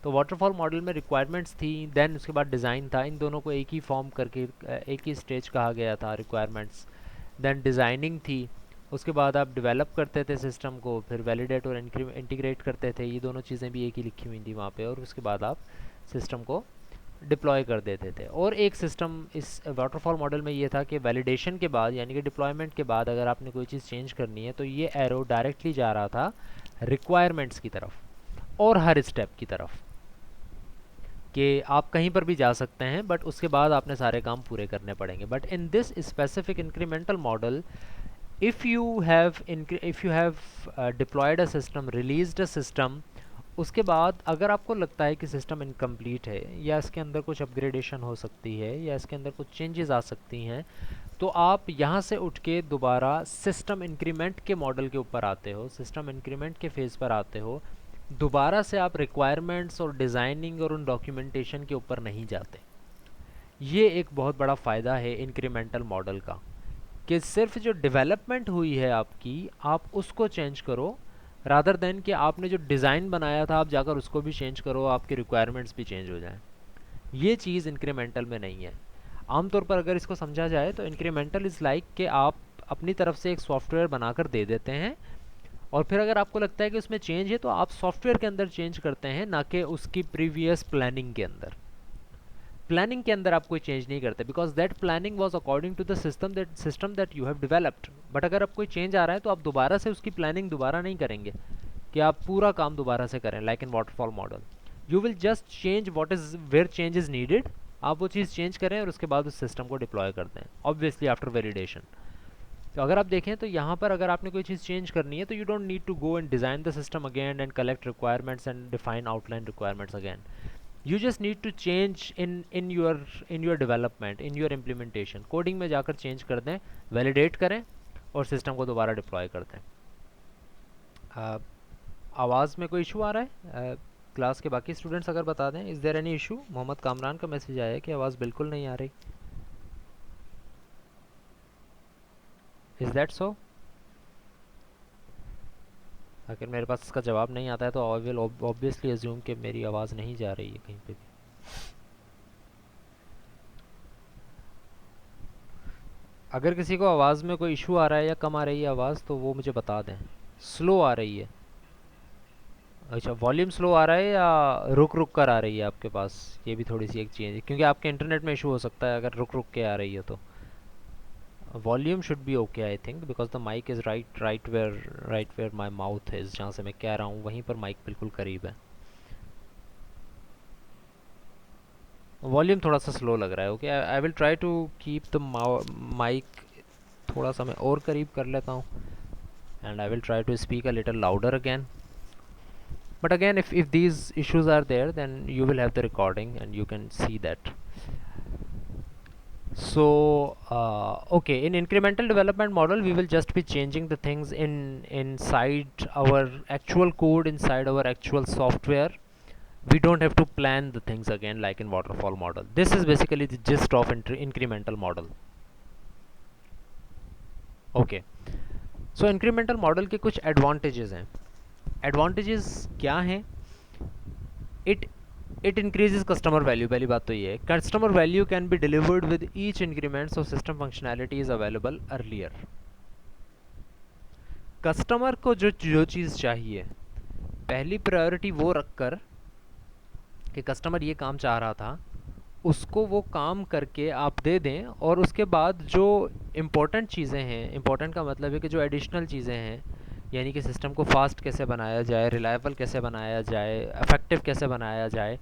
तो waterfall model में requirements थी, then उसके बाद design था. इन दोनों को एक ही फॉर्म करके एक ही स्टेज कहा गया था, requirements, then designing थी. उसके बाद आप डेवलप करते थे सिस्टम को, फिर वैलिडेट और इंटीग्रेट करते थे. ये दोनों चीज़ें भी एक ही लिखी हुई थी वहाँ पे, और उसके बाद आप सिस्टम को डिप्लॉय कर देते थे. और एक सिस्टम इस वाटरफॉल मॉडल में ये था कि वैलिडेशन के बाद यानी कि डिप्लॉयमेंट के बाद अगर आपने कोई चीज़ चेंज करनी है तो ये एरो डायरेक्टली जा रहा था रिक्वायरमेंट्स की तरफ और हर स्टेप की तरफ, कि आप कहीं पर भी जा सकते हैं बट उसके बाद आपने सारे काम पूरे करने पड़ेंगे. But in this specific incremental model, if you have deployed a system, released a system, उसके बाद अगर आपको लगता है कि सिस्टम इनकम्प्लीट है या इसके अंदर कुछ अपग्रेडेशन हो सकती है या इसके अंदर कुछ चेंजेस आ सकती हैं, तो आप यहाँ से उठ के दोबारा सिस्टम इंक्रीमेंट के मॉडल के ऊपर आते हो, सिस्टम इंक्रीमेंट के फेज़ पर आते हो. दोबारा से आप रिक्वायरमेंट्स और डिज़ाइनिंग और उन डॉक्यूमेंटेशन के ऊपर नहीं जाते. ये एक बहुत बड़ा फ़ायदा है इंक्रीमेंटल मॉडल का, कि सिर्फ जो डेवलपमेंट हुई है आपकी, आप उसको चेंज करो, रादर देन कि आपने जो डिज़ाइन बनाया था आप जाकर उसको भी चेंज करो, आपकी रिक्वायरमेंट्स भी चेंज हो जाएं. ये चीज़ इंक्रीमेंटल में नहीं है. आमतौर पर अगर इसको समझा जाए तो इंक्रीमेंटल इज़ लाइक कि आप अपनी तरफ से एक सॉफ्टवेयर बनाकर दे देते हैं, और फिर अगर आपको लगता है कि उसमें चेंज है तो आप सॉफ्टवेयर के अंदर चेंज करते हैं, ना कि उसकी प्रीवियस प्लानिंग के अंदर. प्लानिंग के अंदर आप कोई चेंज नहीं करते, because that planning was according to the system that you have developed. But अगर अब कोई चेंज आ रहा है तो आप दोबारा से उसकी प्लानिंग दोबारा नहीं करेंगे कि आप पूरा काम दोबारा से करें. Like in waterfall model, you will just change what is where change is needed. आप वो चीज़ चेंज करें और उसके बाद उस सिस्टम को डिप्लॉय कर दें, ऑब्वियसली आफ्टर वेलिडेशन. तो अगर आप देखें तो यहाँ पर अगर आपने कोई चीज़ चेंज करनी है तो you don't need to go and design the system again and collect requirements and define outline requirements again. You just need to change in your development, in your implementation. Coding में जाकर change कर दें, validate करें और system को दोबारा deploy कर दें. आवाज़ में कोई इशू आ रहा है? क्लास के बाकी स्टूडेंट्स अगर बता दें, is there any issue? Mohammad Kamran का मैसेज आया है कि आवाज़ बिल्कुल नहीं आ रही. Is that so? अगर मेरे पास इसका जवाब नहीं आता है तो आई विल ऑब्वियसली अज्यूम कि मेरी आवाज़ नहीं जा रही है कहीं पे भी. अगर किसी को आवाज़ में कोई इशू आ रहा है या कम आ रही है आवाज़ तो वो मुझे बता दें. स्लो आ रही है? अच्छा, वॉल्यूम स्लो आ रहा है या रुक रुक कर आ रही है आपके पास? ये भी थोड़ी सी एक चीज़ है, क्योंकि आपके इंटरनेट में इशू हो सकता है अगर रुक रुक के आ रही है तो. Volume should be okay I think, because the mic is right where my mouth is. जहाँ से मैं कह रहा हूँ वहीं पर माइक बिल्कुल करीब है. वॉल्यूम थोड़ा सा स्लो लग रहा है. Okay, I will try to keep the mic थोड़ा सा मैं और करीब कर लेता हूँ, and I will try to speak a little louder again. But again, if these issues are there, then you will have the recording and you can see that. Okay, in incremental development model, we will just be changing the things inside our actual code, inside our actual software. We don't have to plan the things again like in waterfall model. This is basically the gist of incremental model. Okay, so incremental model के कुछ advantages हैं. Advantages क्या हैं? It increases customer value. पहली बात तो ये है, customer value can be delivered with each increment, so system functionality is available earlier. Customer को जो जो चीज़ चाहिए, पहली प्रायोरिटी वो रखकर कि कस्टमर ये काम चाह रहा था, उसको वो काम करके आप दे दें, और उसके बाद जो इम्पोर्टेंट चीज़ें हैं, इम्पोर्टेंट का मतलब है कि जो एडिशनल चीज़ें हैं, यानी कि सिस्टम को फास्ट कैसे बनाया जाए, रिलायबल कैसे बनाया जाए, इफ़ेक्टिव कैसे बनाया जाए,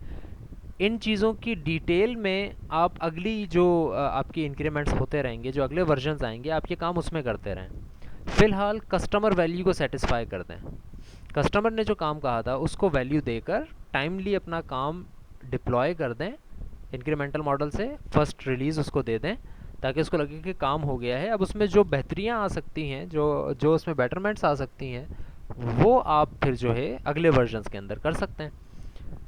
इन चीज़ों की डिटेल में आप अगली जो आपकी इंक्रीमेंट्स होते रहेंगे, जो अगले वर्जन्स आएंगे, आप ये काम उसमें करते रहें. फ़िलहाल कस्टमर वैल्यू को सेटिस्फाई कर दें. कस्टमर ने जो काम कहा था उसको वैल्यू देकर टाइमली अपना काम डिप्लॉय कर दें इंक्रीमेंटल मॉडल से, फर्स्ट रिलीज़ उसको दे दें ताकि उसको लगे कि काम हो गया है. अब उसमें जो बेहतरियाँ आ सकती हैं, जो जो उसमें बेटरमेंट्स आ सकती हैं, वो आप फिर जो है अगले वर्जन्स के अंदर कर सकते हैं.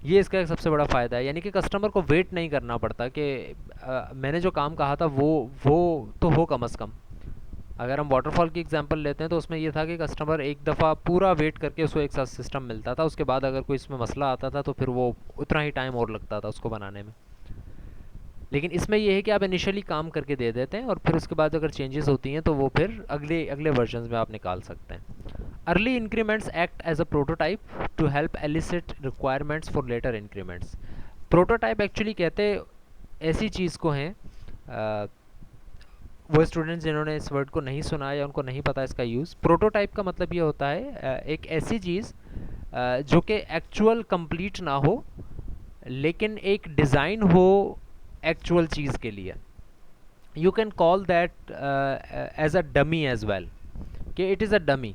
ये इसका एक सबसे बड़ा फ़ायदा है, यानी कि कस्टमर को वेट नहीं करना पड़ता कि मैंने जो काम कहा था वो तो हो कम अज़ कम. अगर हम वाटरफॉल की एग्जांपल लेते हैं तो उसमें ये था कि कस्टमर एक दफ़ा पूरा वेट करके उसको एक साथ सिस्टम मिलता था, उसके बाद अगर कोई इसमें मसला आता था तो फिर वो उतना ही टाइम और लगता था उसको बनाने में. लेकिन इसमें ये है कि आप इनिशियली काम करके दे देते हैं और फिर उसके बाद अगर चेंजेस होती हैं तो वो फिर अगले अगले वर्जन्स में आप निकाल सकते हैं. Early increments act as a prototype to help elicit requirements for later increments. Prototype actually कहते ऐसी चीज़ को हैं, वो स्टूडेंट्स जिन्होंने इस वर्ड को नहीं सुना या उनको नहीं पता इसका यूज़, प्रोटोटाइप का मतलब ये होता है एक ऐसी चीज़ जो कि एक्चुअल कंप्लीट ना हो लेकिन एक डिज़ाइन हो एक्चुअल चीज़ के लिए. You can call that as a dummy as well, कि इट इज़ अ डमी,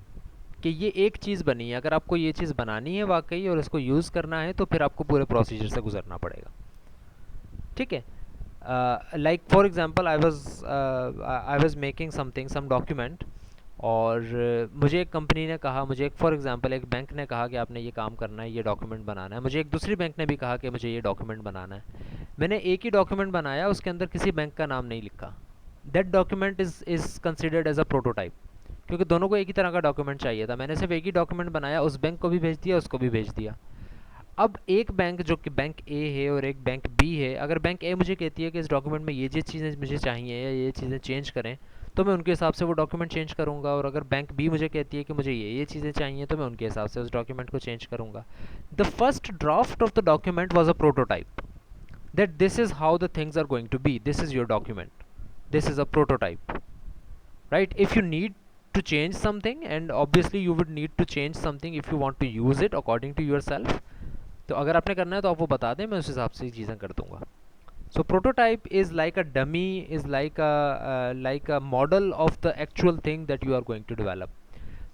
कि ये एक चीज़ बनी है. अगर आपको ये चीज़ बनानी है वाकई और इसको यूज़ करना है तो फिर आपको पूरे प्रोसीजर से गुजरना पड़ेगा. ठीक है. Like for example I was making something, some document, और मुझे एक कंपनी ने कहा, मुझे एक फॉर एग्जांपल एक बैंक ने कहा कि आपने ये काम करना है, ये डॉक्यूमेंट बनाना है. मुझे एक दूसरी बैंक ने भी कहा कि मुझे ये डॉक्यूमेंट बनाना है. मैंने एक ही डॉक्यूमेंट बनाया, उसके अंदर किसी बैंक का नाम नहीं लिखा. That document is considered as a prototype, क्योंकि दोनों को एक ही तरह का डॉक्यूमेंट चाहिए था. मैंने सिर्फ एक ही डॉक्यूमेंट बनाया, उस बैंक को भी भेज दिया, उसको भी भेज दिया. अब एक बैंक जो कि बैंक ए है और एक बैंक बी है, अगर बैंक ए मुझे कहती है कि इस डॉक्यूमेंट में ये चीज़ें मुझे चाहिए या ये चीज़ें चेंज करें, तो मैं उनके हिसाब से वो डॉक्यूमेंट चेंज करूँगा. और अगर बैंक बी मुझे कहती है कि मुझे ये चीज़ें चाहिए, तो मैं उनके हिसाब से उस डॉक्यूमेंट को चेंज करूँगा. The first draft of the document was a prototype, that this is how the things are going to be. This is your document, this is a prototype, right? If you need to change something, and obviously you would need to change something if you want to use it according to yourself, तो अगर आपने करना है तो आप वो बता दें, मैं उस हिसाब से चीज़ें कर दूंगा. So prototype is like a dummy, is like a model of the actual thing that you are going to develop.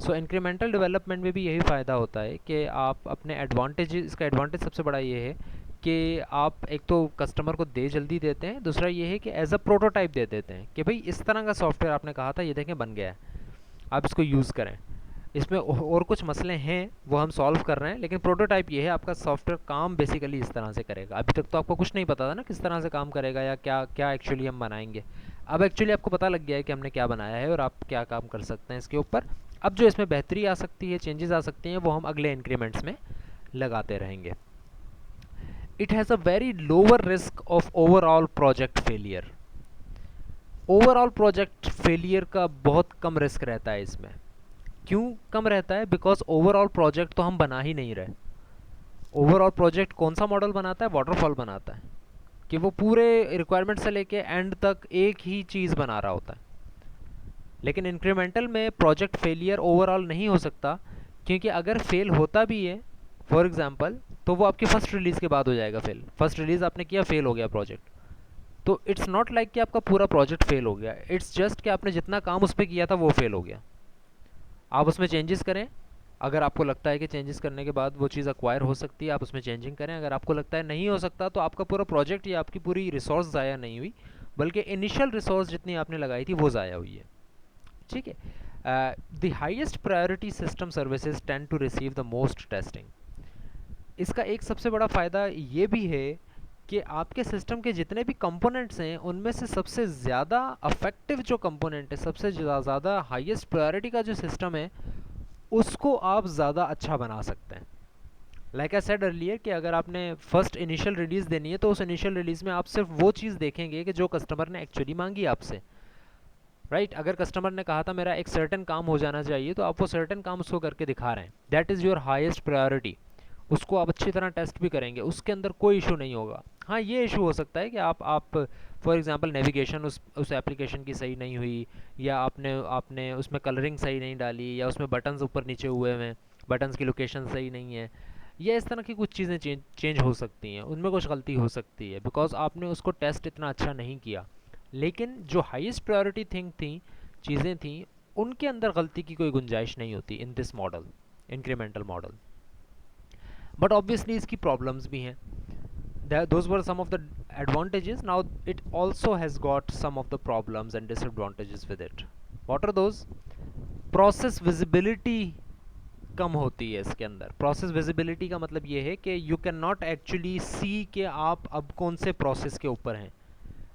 So incremental development में भी यही फ़ायदा होता है कि आप अपने एडवांटेज, इसका एडवांटेज सबसे बड़ा ये है कि आप एक तो कस्टमर को दे जल्दी देते हैं, दूसरा ये है कि एज अ प्रोटोटाइप दे देते हैं कि भाई इस तरह का सॉफ्टवेयर आपने कहा था, ये देखें बन गया है, आप इसको यूज़ करें. इसमें और कुछ मसले हैं वो हम सॉल्व कर रहे हैं, लेकिन प्रोटोटाइप ये है आपका सॉफ्टवेयर काम बेसिकली इस तरह से करेगा. अभी तक तो आपको कुछ नहीं पता था ना किस तरह से काम करेगा या क्या क्या एक्चुअली हम बनाएंगे. अब एक्चुअली आपको पता लग गया है कि हमने क्या बनाया है और आप क्या काम कर सकते हैं इसके ऊपर. अब जो इसमें बेहतरी आ सकती है, चेंजेस आ सकती हैं, वो हम अगले इंक्रीमेंट्स में लगाते रहेंगे. It has a very lower risk of overall project failure. Overall project failure का बहुत कम रिस्क रहता है इसमें. क्यों कम रहता है? बिकॉज ओवरऑल प्रोजेक्ट तो हम बना ही नहीं रहे. ओवरऑल प्रोजेक्ट कौन सा मॉडल बनाता है? वाटरफॉल बनाता है, कि वो पूरे रिक्वायरमेंट से लेके एंड तक एक ही चीज़ बना रहा होता है. लेकिन इंक्रीमेंटल में प्रोजेक्ट फेलियर ओवरऑल नहीं हो सकता, क्योंकि अगर फेल होता भी है फॉर एग्जांपल, तो वो आपकी फ़र्स्ट रिलीज़ के बाद हो जाएगा फेल. फर्स्ट रिलीज़ आपने किया, फेल हो गया प्रोजेक्ट, तो इट्स नॉट लाइक कि आपका पूरा प्रोजेक्ट फेल हो गया. इट्स जस्ट कि आपने जितना काम उस पर किया था वो फेल हो गया. आप उसमें चेंजेस करें, अगर आपको लगता है कि चेंजेस करने के बाद वो चीज़ अक्वायर हो सकती है, आप उसमें चेंजिंग करें. अगर आपको लगता है नहीं हो सकता, तो आपका पूरा प्रोजेक्ट या आपकी पूरी रिसोर्स ज़ाया नहीं हुई, बल्कि इनिशियल रिसोर्स जितनी आपने लगाई थी वो ज़ाया हुई है। ठीक है। The highest priority system services tend to receive the most testing. इसका एक सबसे बड़ा फ़ायदा ये भी है कि आपके सिस्टम के जितने भी कंपोनेंट्स हैं उनमें से सबसे ज़्यादा अफेक्टिव जो कंपोनेंट है, सबसे ज़्यादा हाईएस्ट प्रायोरिटी का जो सिस्टम है, उसको आप ज़्यादा अच्छा बना सकते हैं। लाइक आई सेड अर्लियर कि अगर आपने फर्स्ट इनिशियल रिलीज़ देनी है तो उस इनिशियल रिलीज़ में आप सिर्फ वो चीज़ देखेंगे कि जो कस्टमर ने एक्चुअली मांगी आपसे, राइट। अगर कस्टमर ने कहा था मेरा एक सर्टेन काम हो जाना चाहिए, तो आप वो सर्टेन काम उसको करके दिखा रहे हैं, that is your highest priority. उसको आप अच्छी तरह टेस्ट भी करेंगे, उसके अंदर कोई इशू नहीं होगा। हाँ, ये इशू हो सकता है कि आप फॉर एग्जांपल नेविगेशन उस एप्लीकेशन की सही नहीं हुई, या आपने आपने उसमें कलरिंग सही नहीं डाली, या उसमें बटन्स ऊपर नीचे हुए हैं, बटन्स की लोकेशन सही नहीं है, या इस तरह की कुछ चीज़ें चेंज हो सकती हैं, उनमें कुछ गलती हो सकती है बिकॉज आपने उसको टेस्ट इतना अच्छा नहीं किया। लेकिन जो हाईएस्ट प्रायोरिटी थिंग थी, चीज़ें थी, उनके अंदर गलती की कोई गुंजाइश नहीं होती in this model, incremental model. But obviously इसकी प्रॉब्लम्स भी हैं। Those were some of the advantages. Now it also has got some of the problems and disadvantages with it. What are those? Process visibility कम होती है इसके अंदर। Process visibility का मतलब ये है कि you can not actually see कि आप अब कौन से प्रोसेस के ऊपर हैं,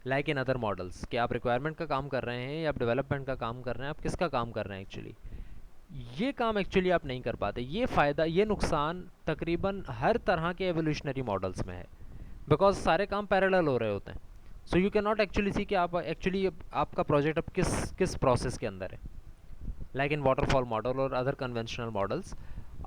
लाइक इन अदर मॉडल्स, कि आप रिक्वायरमेंट का काम कर रहे हैं या आप डेवलपमेंट का काम कर रहे हैं, आप किसका काम कर रहे हैं एक्चुअली, ये काम एक्चुअली आप नहीं कर पाते। ये फ़ायदा, ये नुकसान तकरीबन हर तरह के एवोल्यूशनरी मॉडल्स में है, बिकॉज सारे काम पैरेलल हो रहे होते हैं। सो you can not actually see कि आप एक्चुअली आपका प्रोजेक्ट अब किस प्रोसेस के अंदर है। लाइक इन वाटरफॉल मॉडल और अदर कन्वेंशनल मॉडल्स,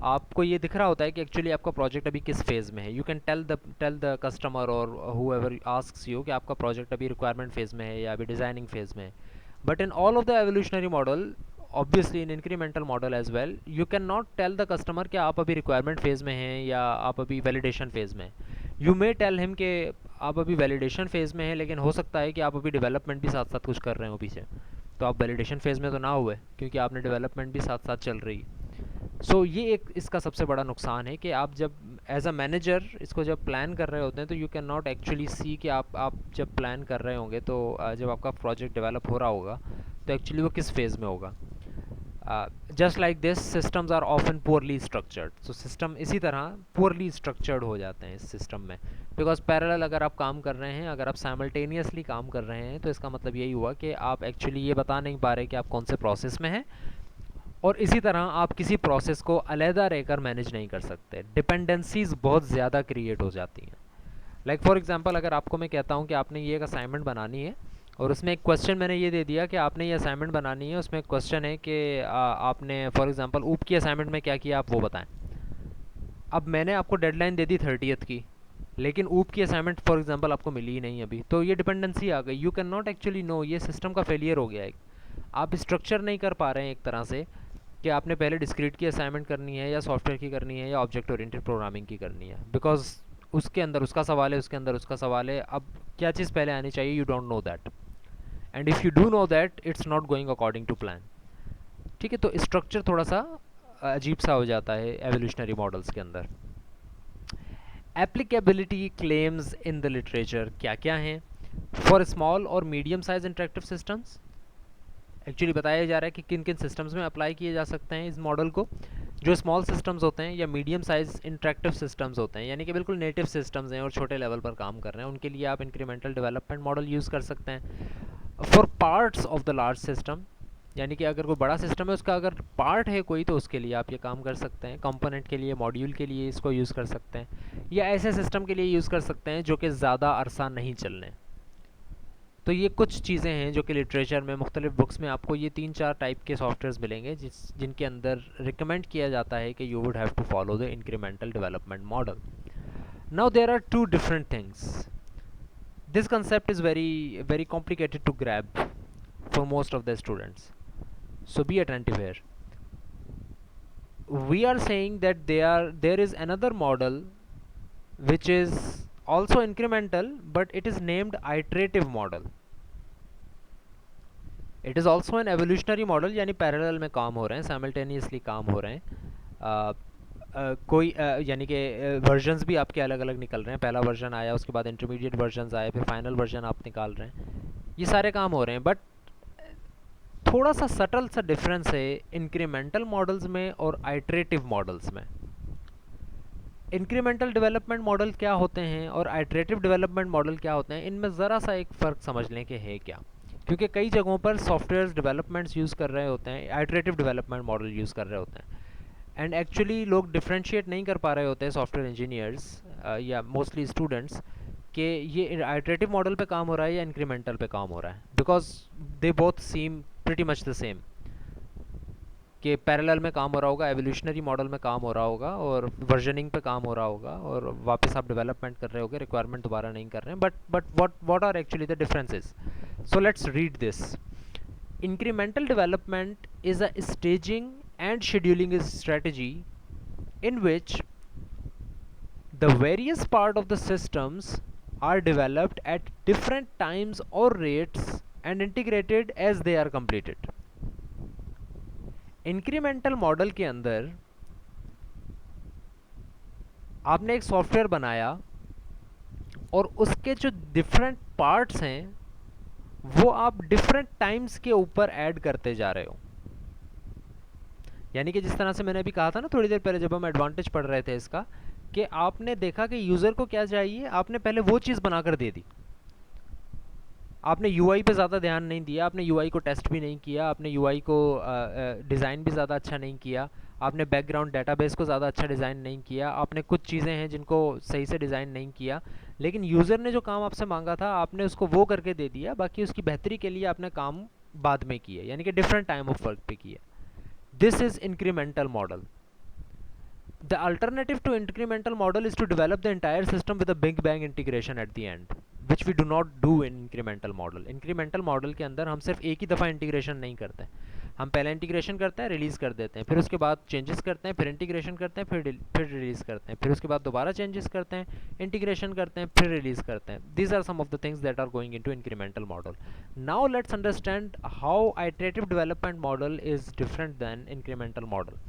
आपको ये दिख रहा होता है कि एक्चुअली आपका प्रोजेक्ट अभी किस फेज़ में है। You can tell the customer और हूएवर आस्क्स यू कि आपका प्रोजेक्ट अभी रिक्वायरमेंट फेज़ में है या अभी डिज़ाइनिंग फेज़ में है। But in all of the evolutionary model, obviously in incremental model as well, you can not tell the customer कि आप अभी रिक्वायरमेंट फेज़ में हैं या आप अभी वैलिडेशन फेज़ में हैं। यू मे टेल हिम कि आप अभी वैलिडेशन फेज़ में हैं, लेकिन हो सकता है कि आप अभी डेवलपमेंट भी साथ साथ कुछ कर रहे हो पीछे, तो आप वैलिडेशन फेज़ में तो ना हुए क्योंकि आपने डेवलपमेंट भी साथ साथ चल रही। सो ये एक इसका सबसे बड़ा नुकसान है कि आप जब एज अ मैनेजर इसको जब प्लान कर रहे होते हैं, तो you can not actually see कि आप जब प्लान कर रहे होंगे तो जब आपका प्रोजेक्ट डेवलप हो रहा होगा तो एक्चुअली वो किस फेज़ में होगा। Just like this systems are often poorly structured. So system इसी तरह पुअरली स्ट्रक्चर्ड हो जाते हैं इस सिस्टम में, बिकॉज पैरेलल अगर आप काम कर रहे हैं, अगर आप साइमल्टेनियसली काम कर रहे हैं, तो इसका मतलब यही हुआ कि आप एक्चुअली ये बता नहीं पा रहे कि आप कौन से प्रोसेस में हैं, और इसी तरह आप किसी प्रोसेस को अलहदा रहकर मैनेज नहीं कर सकते। डिपेंडेंसीज बहुत ज़्यादा क्रिएट हो जाती हैं। लाइक फॉर एग्जांपल, अगर आपको मैं कहता हूँ कि आपने ये एक असाइनमेंट बनानी है और उसमें एक क्वेश्चन मैंने ये दे दिया कि आपने ये असाइनमेंट बनानी है, उसमें एक क्वेश्चन है कि आपने फॉर एग्जांपल ऊप की असाइनमेंट में क्या किया, आप वो बताएं। अब मैंने आपको डेडलाइन दे दी 30th की, लेकिन ऊप की असाइनमेंट फॉर एग्जांपल आपको मिली ही नहीं अभी, तो ये डिपेंडेंसी आ गई। You can not actually know, ये सिस्टम का फेलियर हो गया है। आप स्ट्रक्चर नहीं कर पा रहे हैं एक तरह से कि आपने पहले डिस्क्रीट की असाइनमेंट करनी है या सॉफ्टवेयर की करनी है या ऑब्जेक्ट ओरिएंटेड प्रोग्रामिंग की करनी है, बिकॉज उसके अंदर उसका सवाल है, उसके अंदर उसका सवाल है। अब क्या चीज़ पहले आनी चाहिए, you don't know that, and if you do know that it's not going according to plan. ठीक है, तो स्ट्रक्चर थोड़ा सा अजीब सा हो जाता है एवोल्यूशनरी मॉडल्स के अंदर। Applicability claims in the literature क्या क्या हैं फॉर स्मॉल और medium size interactive systems. Actually बताया जा रहा है कि किन किन सिस्टम्स में अप्लाई किए जा सकते हैं इस मॉडल को। जो स्मॉल सिस्टम्स होते हैं या मीडियम साइज इंटरेक्टिव सिस्टम्स होते हैं, यानी कि बिल्कुल नेटिव सिस्टम्स हैं और छोटे लेवल पर काम कर रहे हैं, उनके लिए आप इंक्रीमेंटल डेवलपमेंट मॉडल यूज़ कर सकते हैं। For parts of the large system, यानी कि अगर कोई बड़ा सिस्टम है उसका अगर पार्ट है कोई, तो उसके लिए आप ये काम कर सकते हैं। कंपोनेंट के लिए, मॉड्यूल के लिए इसको यूज़ कर सकते हैं, या ऐसे सिस्टम के लिए यूज़ कर सकते हैं जो कि ज़्यादा अरसा नहीं चलने। तो ये कुछ चीज़ें हैं जो कि लिटरेचर में, मुख्तलिफ बुक्स में आपको ये 3-4 टाइप के सॉफ्टवेयर्स मिलेंगे जिनके अंदर रिकमेंड किया जाता है कि you would have to follow the incremental development model. Now there are two different things. This concept is very complicated to grab for most of the students, so be attentive here. We are saying that there is another model which is also incremental, but it is named iterative model. It is also an evolutionary model, यानी parallel में काम हो रहे हैं, simultaneously काम हो रहे हैं। कोई यानी कि वर्जन्स भी आपके अलग अलग निकल रहे हैं। पहला वर्जन आया, उसके बाद इंटरमीडिएट वर्जन्स आए, फिर फाइनल वर्जन आप निकाल रहे हैं। ये सारे काम हो रहे हैं, बट थोड़ा सा सटल सा डिफरेंस है इंक्रीमेंटल मॉडल्स में और आइटरेटिव मॉडल्स में। इंक्रीमेंटल डेवलपमेंट मॉडल क्या होते हैं और आइटरेटिव डेवलपमेंट मॉडल क्या होते हैं, इनमें ज़रा सा एक फ़र्क समझ लें कि है क्या। क्योंकि कई जगहों पर सॉफ्टवेयर डेवलपमेंट्स यूज़ कर रहे होते हैं, आइटरेटिव डेवलपमेंट मॉडल यूज़ कर रहे होते हैं, एंड एक्चुअली लोग डिफ्रेंशिएट नहीं कर पा रहे होते हैं, सॉफ्टवेयर इंजीनियर्स या मोस्टली स्टूडेंट्स, कि ये आइटरेटिव मॉडल पे काम हो रहा है या इंक्रीमेंटल पे काम हो रहा है, because they both seem pretty much the same, कि पैरेलल में काम हो रहा होगा, एवोल्यूशनरी मॉडल में काम हो रहा होगा और वर्जनिंग पे काम हो रहा होगा, और वापस आप डेवलपमेंट कर रहे होगे, रिक्वायरमेंट दोबारा नहीं कर रहे हैं, but what are actually the differences. So let's read this. Incremental development is a staging and scheduling strategy in which the various part of the systems are developed at different times or rates and integrated as they are completed. Incremental model के अंदर आपने एक software बनाया और उसके जो different parts हैं वो आप डिफरेंट टाइम्स के ऊपर ऐड करते जा रहे हो। यानी कि जिस तरह से मैंने अभी कहा था ना थोड़ी देर पहले जब हम एडवांटेज पढ़ रहे थे इसका, कि आपने देखा कि यूज़र को क्या चाहिए, आपने पहले वो चीज़ बनाकर दे दी। आपने यूआई पे ज़्यादा ध्यान नहीं दिया, आपने यूआई को टेस्ट भी नहीं किया, आपने यूआई को डिज़ाइन भी ज़्यादा अच्छा नहीं किया, आपने बैकग्राउंड डेटाबेस को ज़्यादा अच्छा डिज़ाइन नहीं किया, आपने कुछ चीज़ें हैं जिनको सही से डिज़ाइन नहीं किया, लेकिन यूज़र ने जो काम आपसे मांगा था आपने उसको वो करके दे दिया, बाकी उसकी बेहतरी के लिए आपने काम बाद में किया, यानी कि डिफरेंट टाइम ऑफ वर्क पे किया। This is incremental model. The alternative to incremental model is to develop the entire system with a big bang integration at the end, which we do not do in incremental model. Incremental model के अंदर हम सिर्फ एक ही दफ़ा integration नहीं करते, हम पहले इंटीग्रेशन करते हैं, रिलीज़ कर देते हैं, फिर उसके बाद चेंजेस करते हैं, फिर इंटीग्रेशन करते हैं, फिर रिलीज़ करते हैं, फिर उसके बाद दोबारा चेंजेस करते हैं, इंटीग्रेशन करते हैं, फिर रिलीज़ करते हैं। These are some of the things that are going into incremental model. Now let's understand how iterative development model is different than incremental model.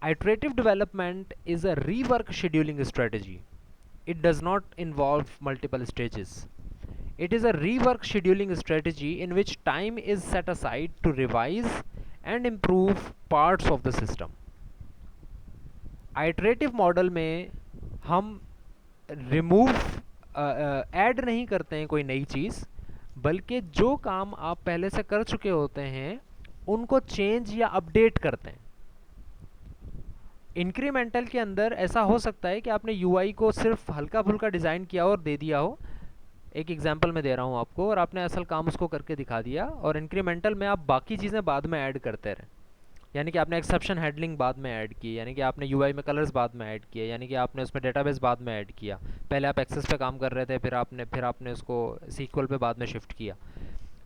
Iterative development is a rework scheduling strategy. It does not involve multiple stages. It is a rework scheduling strategy in which time is set aside to revise and improve parts of the system. Iterative model में हम remove add नहीं करते हैं कोई नई चीज़, बल्कि जो काम आप पहले से कर चुके होते हैं उनको चेंज या अपडेट करते हैं। इंक्रीमेंटल के अंदर ऐसा हो सकता है कि आपने यूआई को सिर्फ हल्का फुल्का डिज़ाइन किया और दे दिया हो, एक एग्जांपल मैं दे रहा हूँ आपको, और आपने असल काम उसको करके दिखा दिया, और इंक्रीमेंटल में आप बाकी चीज़ें बाद में ऐड करते रहे। यानी कि आपने एक्सेप्शन हैंडलिंग बाद में ऐड की, यानी कि आपने यूआई में कलर्स बाद में ऐड किए, यानी कि आपने उसमें डेटाबेस बाद में ऐड किया। पहले आप एक्सेस पे काम कर रहे थे, फिर आपने उसको सीक्वल पे बाद में शिफ्ट किया।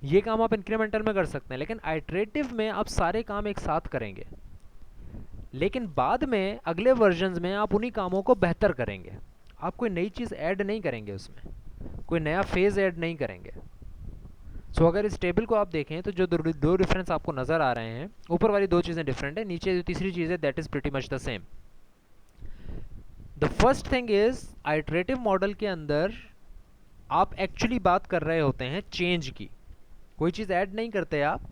ये काम आप इंक्रीमेंटल में कर सकते हैं, लेकिन आइटरेटिव में आप सारे काम एक साथ करेंगे, लेकिन बाद में अगले वर्जन्स में आप उन्हीं कामों को बेहतर करेंगे। आप कोई नई चीज़ ऐड नहीं करेंगे, उसमें कोई नया फेज़ ऐड नहीं करेंगे। सो अगर इस टेबल को आप देखें तो जो दो डिफरेंस आपको नज़र आ रहे हैं, ऊपर वाली दो चीज़ें डिफरेंट है, नीचे जो तीसरी चीज़ है that is pretty much the same. The first thing is iterative model के अंदर आप एक्चुअली बात कर रहे होते हैं चेंज की। कोई चीज़ ऐड नहीं करते आप,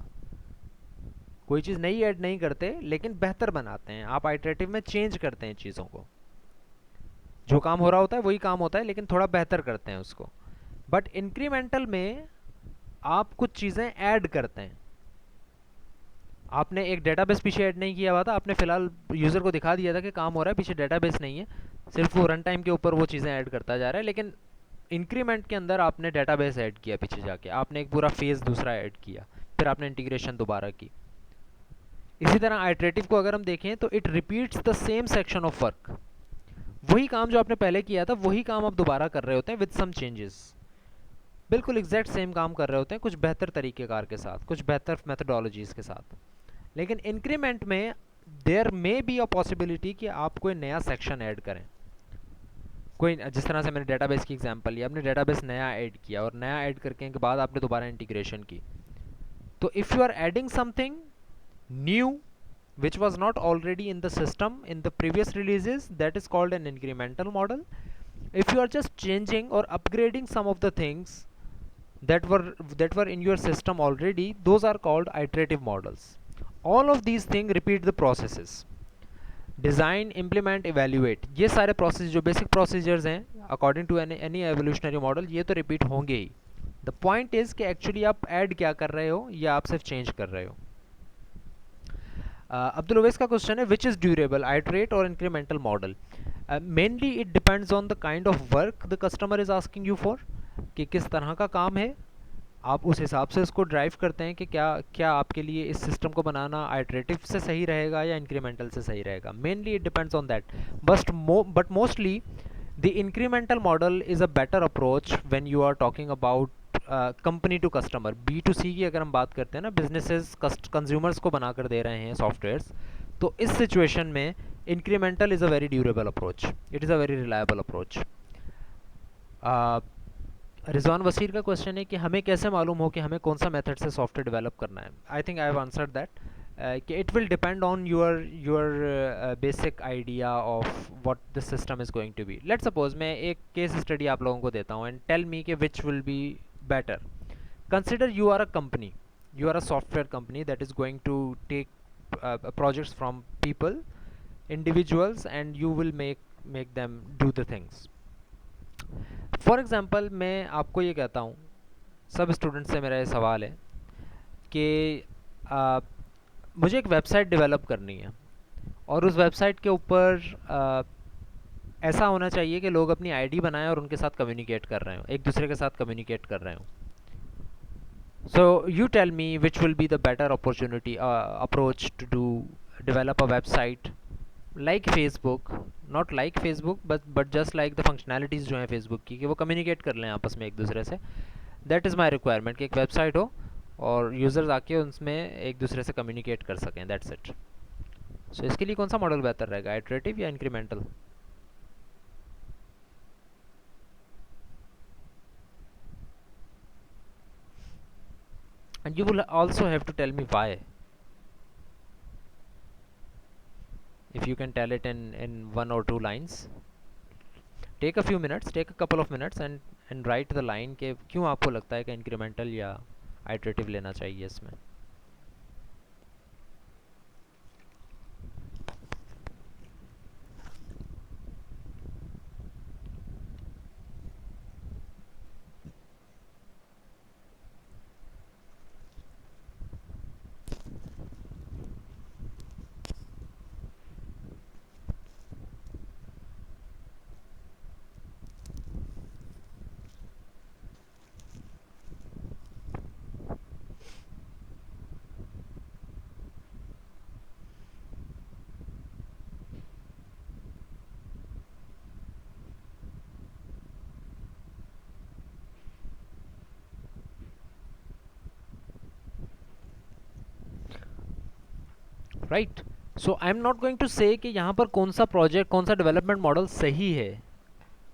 कोई चीज़ नई ऐड नहीं करते, लेकिन बेहतर बनाते हैं। आप आइटरेटिव में चेंज करते हैं चीज़ों को, जो काम हो रहा होता है वही काम होता है, लेकिन थोड़ा बेहतर करते हैं उसको। बट इंक्रीमेंटल में आप कुछ चीज़ें ऐड करते हैं। आपने एक डेटाबेस पीछे ऐड नहीं किया हुआ था, आपने फ़िलहाल यूज़र को दिखा दिया था कि काम हो रहा है, पीछे डेटाबेस नहीं है, सिर्फ वो रन टाइम के ऊपर वो चीज़ें ऐड करता जा रहा है। लेकिन इंक्रीमेंट के अंदर आपने डेटाबेस ऐड किया, पीछे जाके आपने एक पूरा फेज़ दूसरा ऐड किया, फिर आपने इंटीग्रेशन दोबारा की। इसी तरह आइटरेटिव को अगर हम देखें तो it repeats the same section of work. वही काम जो आपने पहले किया था वही काम आप दोबारा कर रहे होते हैं विद सम चेंजेस। बिल्कुल एग्जैक्ट सेम काम कर रहे होते हैं, कुछ बेहतर तरीक़ेकार के साथ, कुछ बेहतर मेथडोलॉजीज़ के साथ। लेकिन इंक्रीमेंट में there may be a possibility कि आप कोई नया सेक्शन ऐड करें। कोई, जिस तरह से मैंने डेटाबेस की एग्जांपल लिया, आपने डेटाबेस नया ऐड किया और नया ऐड करके के बाद आपने दोबारा इंटीग्रेशन की। तो if you are adding something new which was not already in the system in the previous releases, that is called an incremental model. If you are just changing or upgrading some of the things that were in your system already, those are called iterative models. All of these things repeat the processes. Design, implement, evaluate, ये सारे process जो basic procedures हैं according to any evolutionary model, ये तो repeat होंगे ही. The point is कि actually आप ऐड क्या कर रहे हो या आप सिर्फ चेंज कर रहे हो. अब्दुल ओवैस का क्वेश्चन है विच इज़ ड्यूरेबल, आइटरेट और incremental model. Mainly it depends on the kind of work the customer is asking you for, कि किस तरह का काम है, आप उस हिसाब से उसको ड्राइव करते हैं कि क्या क्या आपके लिए इस सिस्टम को बनाना आइटरेटिव से सही रहेगा या इंक्रीमेंटल से सही रहेगा. Mainly it depends on that. But mostly the incremental model is a better approach when you are talking about company to customer. B2C की अगर हम बात करते हैं ना, बिजनेसेस कंज्यूमर्स को बनाकर दे रहे हैं सॉफ्टवेयर्स, तो इस सिचुएशन में incremental is a very durable approach, it is a very reliable approach. Rizwan Waseer का क्वेश्चन है कि हमें कैसे मालूम हो कि हमें कौन सा मेथड से सॉफ्टवेयर डेवलप करना है. I think I have answered that, कि it will depend on your basic idea of what the system is going to be. Let's suppose मैं एक केस स्टडी आप लोगों को देता हूँ एंड टेल मी कि which will be better. Consider you are a company, you are a software company that is going to take projects from people, individuals, and you will make them do the things. For example मैं आपको ये कहता हूँ, सब students से मेरा ये सवाल है कि मुझे एक वेबसाइट डेवलप करनी है और उस वेबसाइट के ऊपर ऐसा होना चाहिए कि लोग अपनी आईडी बनाएं और उनके साथ कम्युनिकेट कर रहे हो, एक दूसरे के साथ कम्युनिकेट कर रहे हो. So you tell me which will be the better opportunity approach to develop a website like Facebook, not like Facebook but just like the functionalities जो हैं Facebook की, कि वो communicate कर लें आपस में एक दूसरे से. That is my requirement, कि एक website हो और users आके उसमें एक दूसरे से communicate कर सकें. That's it. So इसके लिए कौन सा मॉडल बेहतर रहेगा, iterative या incremental? And you will also have to tell me why. If you can tell it in one or two lines, take a few minutes, take a couple of minutes and write the line कि क्यों आपको लगता है कि incremental या iterative लेना चाहिए इसमें. Right. So I am not going to say कि यहाँ पर कौन सा प्रोजेक्ट, कौन सा डेवलपमेंट मॉडल सही है.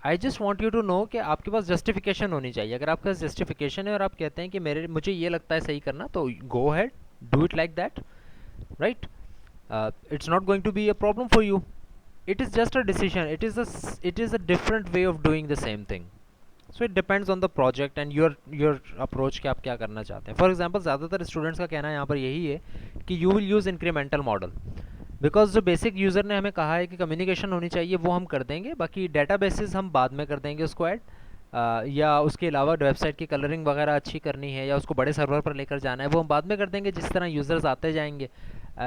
I just want you to know कि आपके पास जस्टिफिकेशन होनी चाहिए. अगर आपके पास जस्टिफिकेशन है और आप कहते हैं कि मुझे ये लगता है सही करना, तो go ahead, do it like that. Right. It's not going to be a problem for you. It is just a decision. It is a different way of doing the same thing. So it depends on the project and your approach कि आप क्या करना चाहते हैं. For example, ज़्यादातर students का कहना यहाँ पर यही है कि you will use incremental model because जो बेसिक यूज़र ने हमें कहा है कि कम्युनिकेशन होनी चाहिए वो हम कर देंगे, बाकी डेटाबेसेस हम बाद में कर देंगे उसको ऐड, या उसके अलावा वेबसाइट की कलरिंग वगैरह अच्छी करनी है या उसको बड़े सर्वर पर लेकर जाना है वो हम बाद में कर देंगे जिस तरह यूज़र्स आते जाएंगे.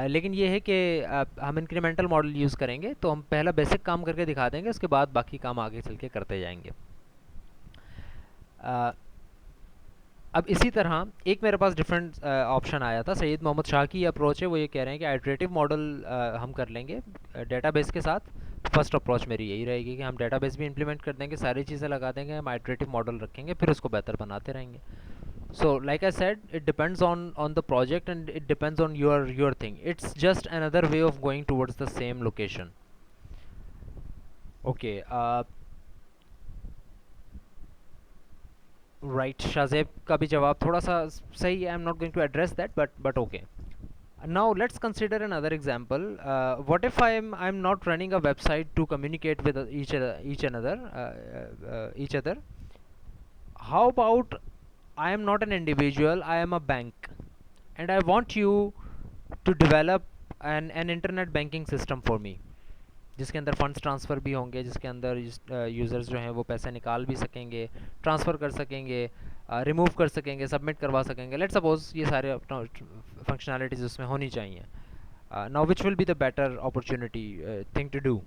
लेकिन ये है कि हम इंक्रीमेंटल मॉडल यूज़ करेंगे, तो हम पहला बेसिक काम करके दिखा देंगे, उसके बाद बाकी काम आगे चल के करते जाएंगे. अब इसी तरह एक मेरे पास डिफरेंट ऑप्शन आया था. सैयद मोहम्मद शाह की अप्रोच है, वो ये कह रहे हैं कि आइटरेटिव मॉडल हम कर लेंगे डेटाबेस के साथ. फर्स्ट अप्रोच मेरी यही रहेगी कि हम डेटाबेस भी इंप्लीमेंट कर देंगे, सारी चीज़ें लगा देंगे, हम आइटरेटिव मॉडल रखेंगे, फिर उसको बेहतर बनाते रहेंगे. So like I said, it depends on the project and it depends on your thing. It's just another way of going towards the same location. Okay. Right. Shahzeb का भी जवाब थोड़ा सा सही है. I am not going to address that but okay. Now let's consider another example. What if I'm not running a website to communicate with each other? How about I am not an individual, I am a bank, and I want you to develop an internet banking system for me, जिसके अंदर funds transfer भी होंगे, जिसके अंदर users जो हैं वो पैसे निकाल भी सकेंगे, ट्रांसफ़र कर सकेंगे, रिमूव कर सकेंगे, सबमिट करवा सकेंगे. लेट्स सपोज ये सारे फंक्शनैलिटीज़ उसमें होनी चाहिए. Now which will be the better opportunity thing to do,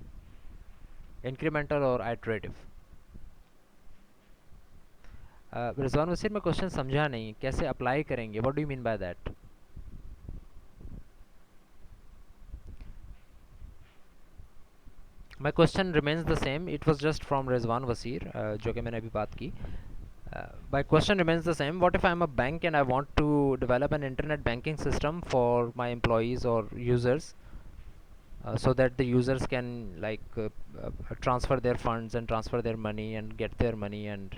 incremental or iterative? Rizwan Waseer, मैं क्वेश्चन समझा नहीं, कैसे अप्लाई करेंगे? What do you mean by that? My question remains the same, it was just from Rizwan Waseer, जो कि मैंने अभी बात की. My question remains the same. What if I'm a bank and I want to develop an internet banking system for my employees or users, so that the users can transfer their funds and transfer their money and get their money, and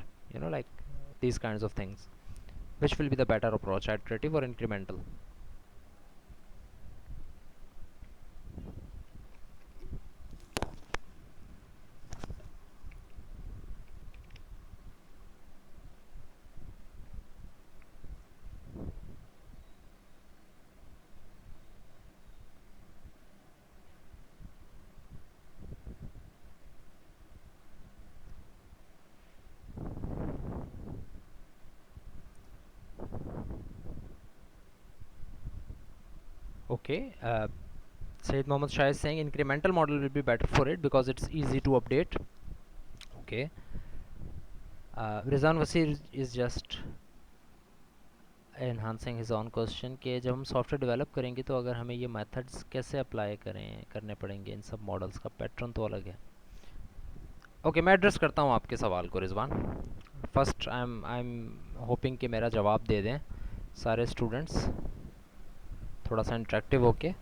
like these kinds of things? Which will be the better approach, iterative or incremental? Okay, Sayyid Mohammad Shah is saying incremental model will be better for it because it's easy to update. Okay, Rizwan Wasir is just enhancing his own question कि जब हम software develop करेंगे तो अगर हमें ये methods कैसे apply करने पड़ेंगे, इन सब मॉडल्स का पैटर्न तो अलग है. ओके, मैं एड्रेस करता हूँ आपके सवाल को Rizwan. First I am hoping कि मेरा जवाब दे दें सारे स्टूडेंट्स, थोड़ा सा इंटरेक्टिव होके.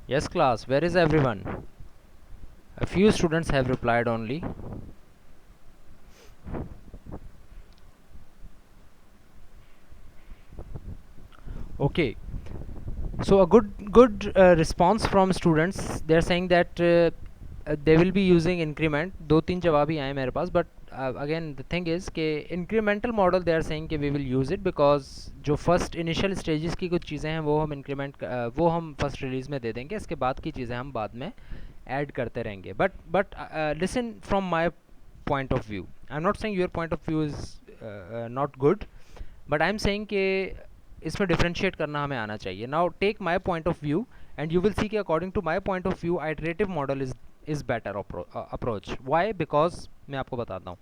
Yes class, where is everyone? A few students have replied only. Okay, so a good response from students. They are saying that they will be using increment. दो तीन जवाब ही आए मेरे पास, but again the thing is कि incremental model they are saying कि we will use it because जो first initial stages की कुछ चीज़ें हैं वो हम वो हम first release में दे देंगे, इसके बाद की चीज़ें हम बाद में ऐड करते रहेंगे. but listen from my point of view. I'm not saying your point of view is not good, but I'm saying कि इसमें डिफ्रेंशिएट करना हमें आना चाहिए. Now take my point of view and you will see कि according to my point of view iterative model is better approach. Why? Because मैं आपको बताता हूँ,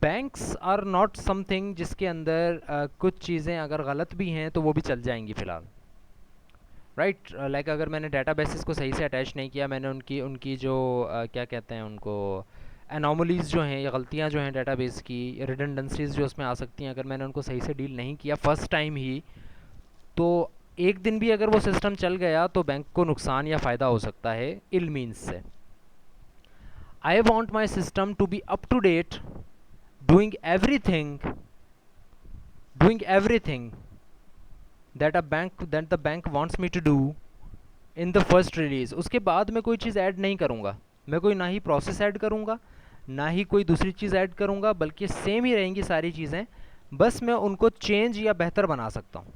बैंक्स आर नॉट समथिंग जिसके अंदर कुछ चीज़ें अगर गलत भी हैं तो वो भी चल जाएंगी फ़िलहाल. राइट, लाइक अगर मैंने डाटा बेसिस को सही से अटैच नहीं किया, मैंने उनकी उनकी जो क्या कहते हैं उनको, एनॉमलीज़ जो हैं या गलतियाँ जो हैं डेटाबेस की, रिडंडेंसीज जो उसमें आ सकती हैं, अगर मैंने उनको सही से डील नहीं किया फर्स्ट टाइम ही, तो एक दिन भी अगर वो सिस्टम चल गया तो बैंक को नुकसान या फ़ायदा हो सकता है इल मीन्स से. I want my system to be up to date, doing everything that the bank wants me to do in the first release. उसके बाद मैं कोई चीज़ ऐड नहीं करूँगा, मैं कोई ना ही प्रोसेस ऐड करूँगा ना ही कोई दूसरी चीज़ ऐड करूँगा, बल्कि सेम ही रहेंगी सारी चीज़ें, बस मैं उनको चेंज या बेहतर बना सकता हूँ.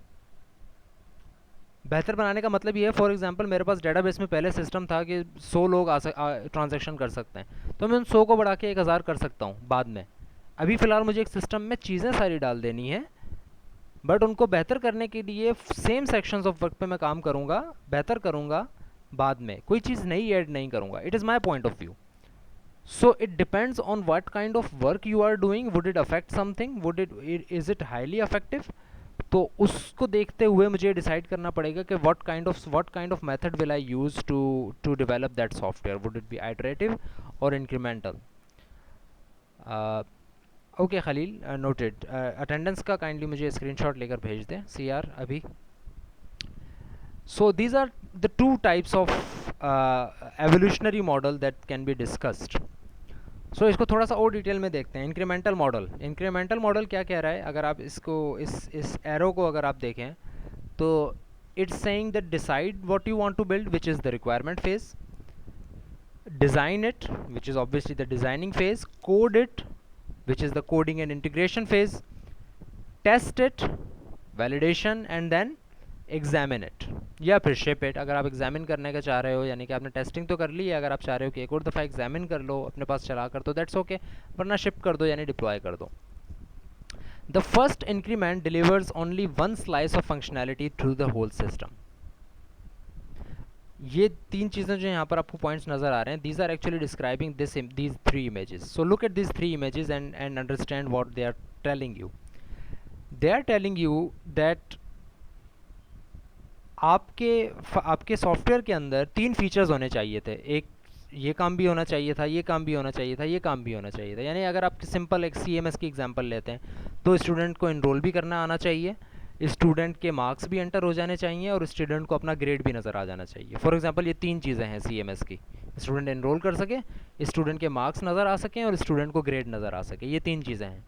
बेहतर बनाने का मतलब ये है, फॉर एग्जांपल मेरे पास डेटाबेस में पहले सिस्टम था कि 100 लोग ट्रांजैक्शन कर सकते हैं, तो मैं उन 100 को बढ़ा के 1000 कर सकता हूँ बाद में. अभी फ़िलहाल मुझे एक सिस्टम में चीज़ें सारी डाल देनी है, बट उनको बेहतर करने के लिए सेम सेक्शंस ऑफ वर्क पे मैं काम करूँगा, बेहतर करूँगा बाद में, कोई चीज़ नई ऐड नहीं करूँगा. It is my point of view. So it depends on what kind of work you are doing. Would it affect something, is it highly affective? तो उसको देखते हुए मुझे डिसाइड करना पड़ेगा कि what kind of method will I use to develop that software. Would it be iterative or incremental? Okay Khalil, noted. Attendance का kindly मुझे स्क्रीनशॉट लेकर भेज दें CR अभी. So these are the two types of evolutionary model that can be discussed. So इसको थोड़ा सा और डिटेल में देखते हैं. Incremental model. इंक्रीमेंटल मॉडल क्या कह रहा है? अगर आप इसको इस एरो को अगर आप देखें तो it's saying that decide what you want to build, which is the requirement phase, design it, which is obviously the designing phase, code it, which is the coding and integration phase, test it, validation, and then examine it या फिर ship it. अगर आप examine करने का चाह रहे हो यानी कि आपने टेस्टिंग तो कर ली है, अगर आप चाह रहे हो कि एक और दफ़ा एग्जामिन कर लो अपने पास चला कर तो दैट्स ओके, वरना शिप कर दो यानी डिप्लॉय कर दो. The first increment delivers only one slice of functionality through the whole system. ये तीन चीज़ें जो यहाँ पर आपको पॉइंट्स नज़र आ रहे हैं, these are actually describing these three images. So look at these three images and understand what they are telling you. They are telling you that आपके सॉफ्टवेयर के अंदर तीन फीचर्स होने चाहिए थे. एक ये काम भी होना चाहिए था, ये काम भी होना चाहिए था, ये काम भी होना चाहिए था. यानी अगर आप सिंपल एक CMS की एग्जांपल लेते हैं तो स्टूडेंट को इनरोल भी करना आना चाहिए, स्टूडेंट के मार्क्स भी एंटर हो जाने चाहिए और स्टूडेंट को अपना ग्रेड भी नज़र आ जाना चाहिए. फॉर एग्जांपल ये तीन चीज़ें हैं CMS की. स्टूडेंट इनरोल कर सके, स्टूडेंट के मार्क्स नज़र आ सकें और स्टूडेंट को ग्रेड नज़र आ सके. ये तीन चीज़ें हैं.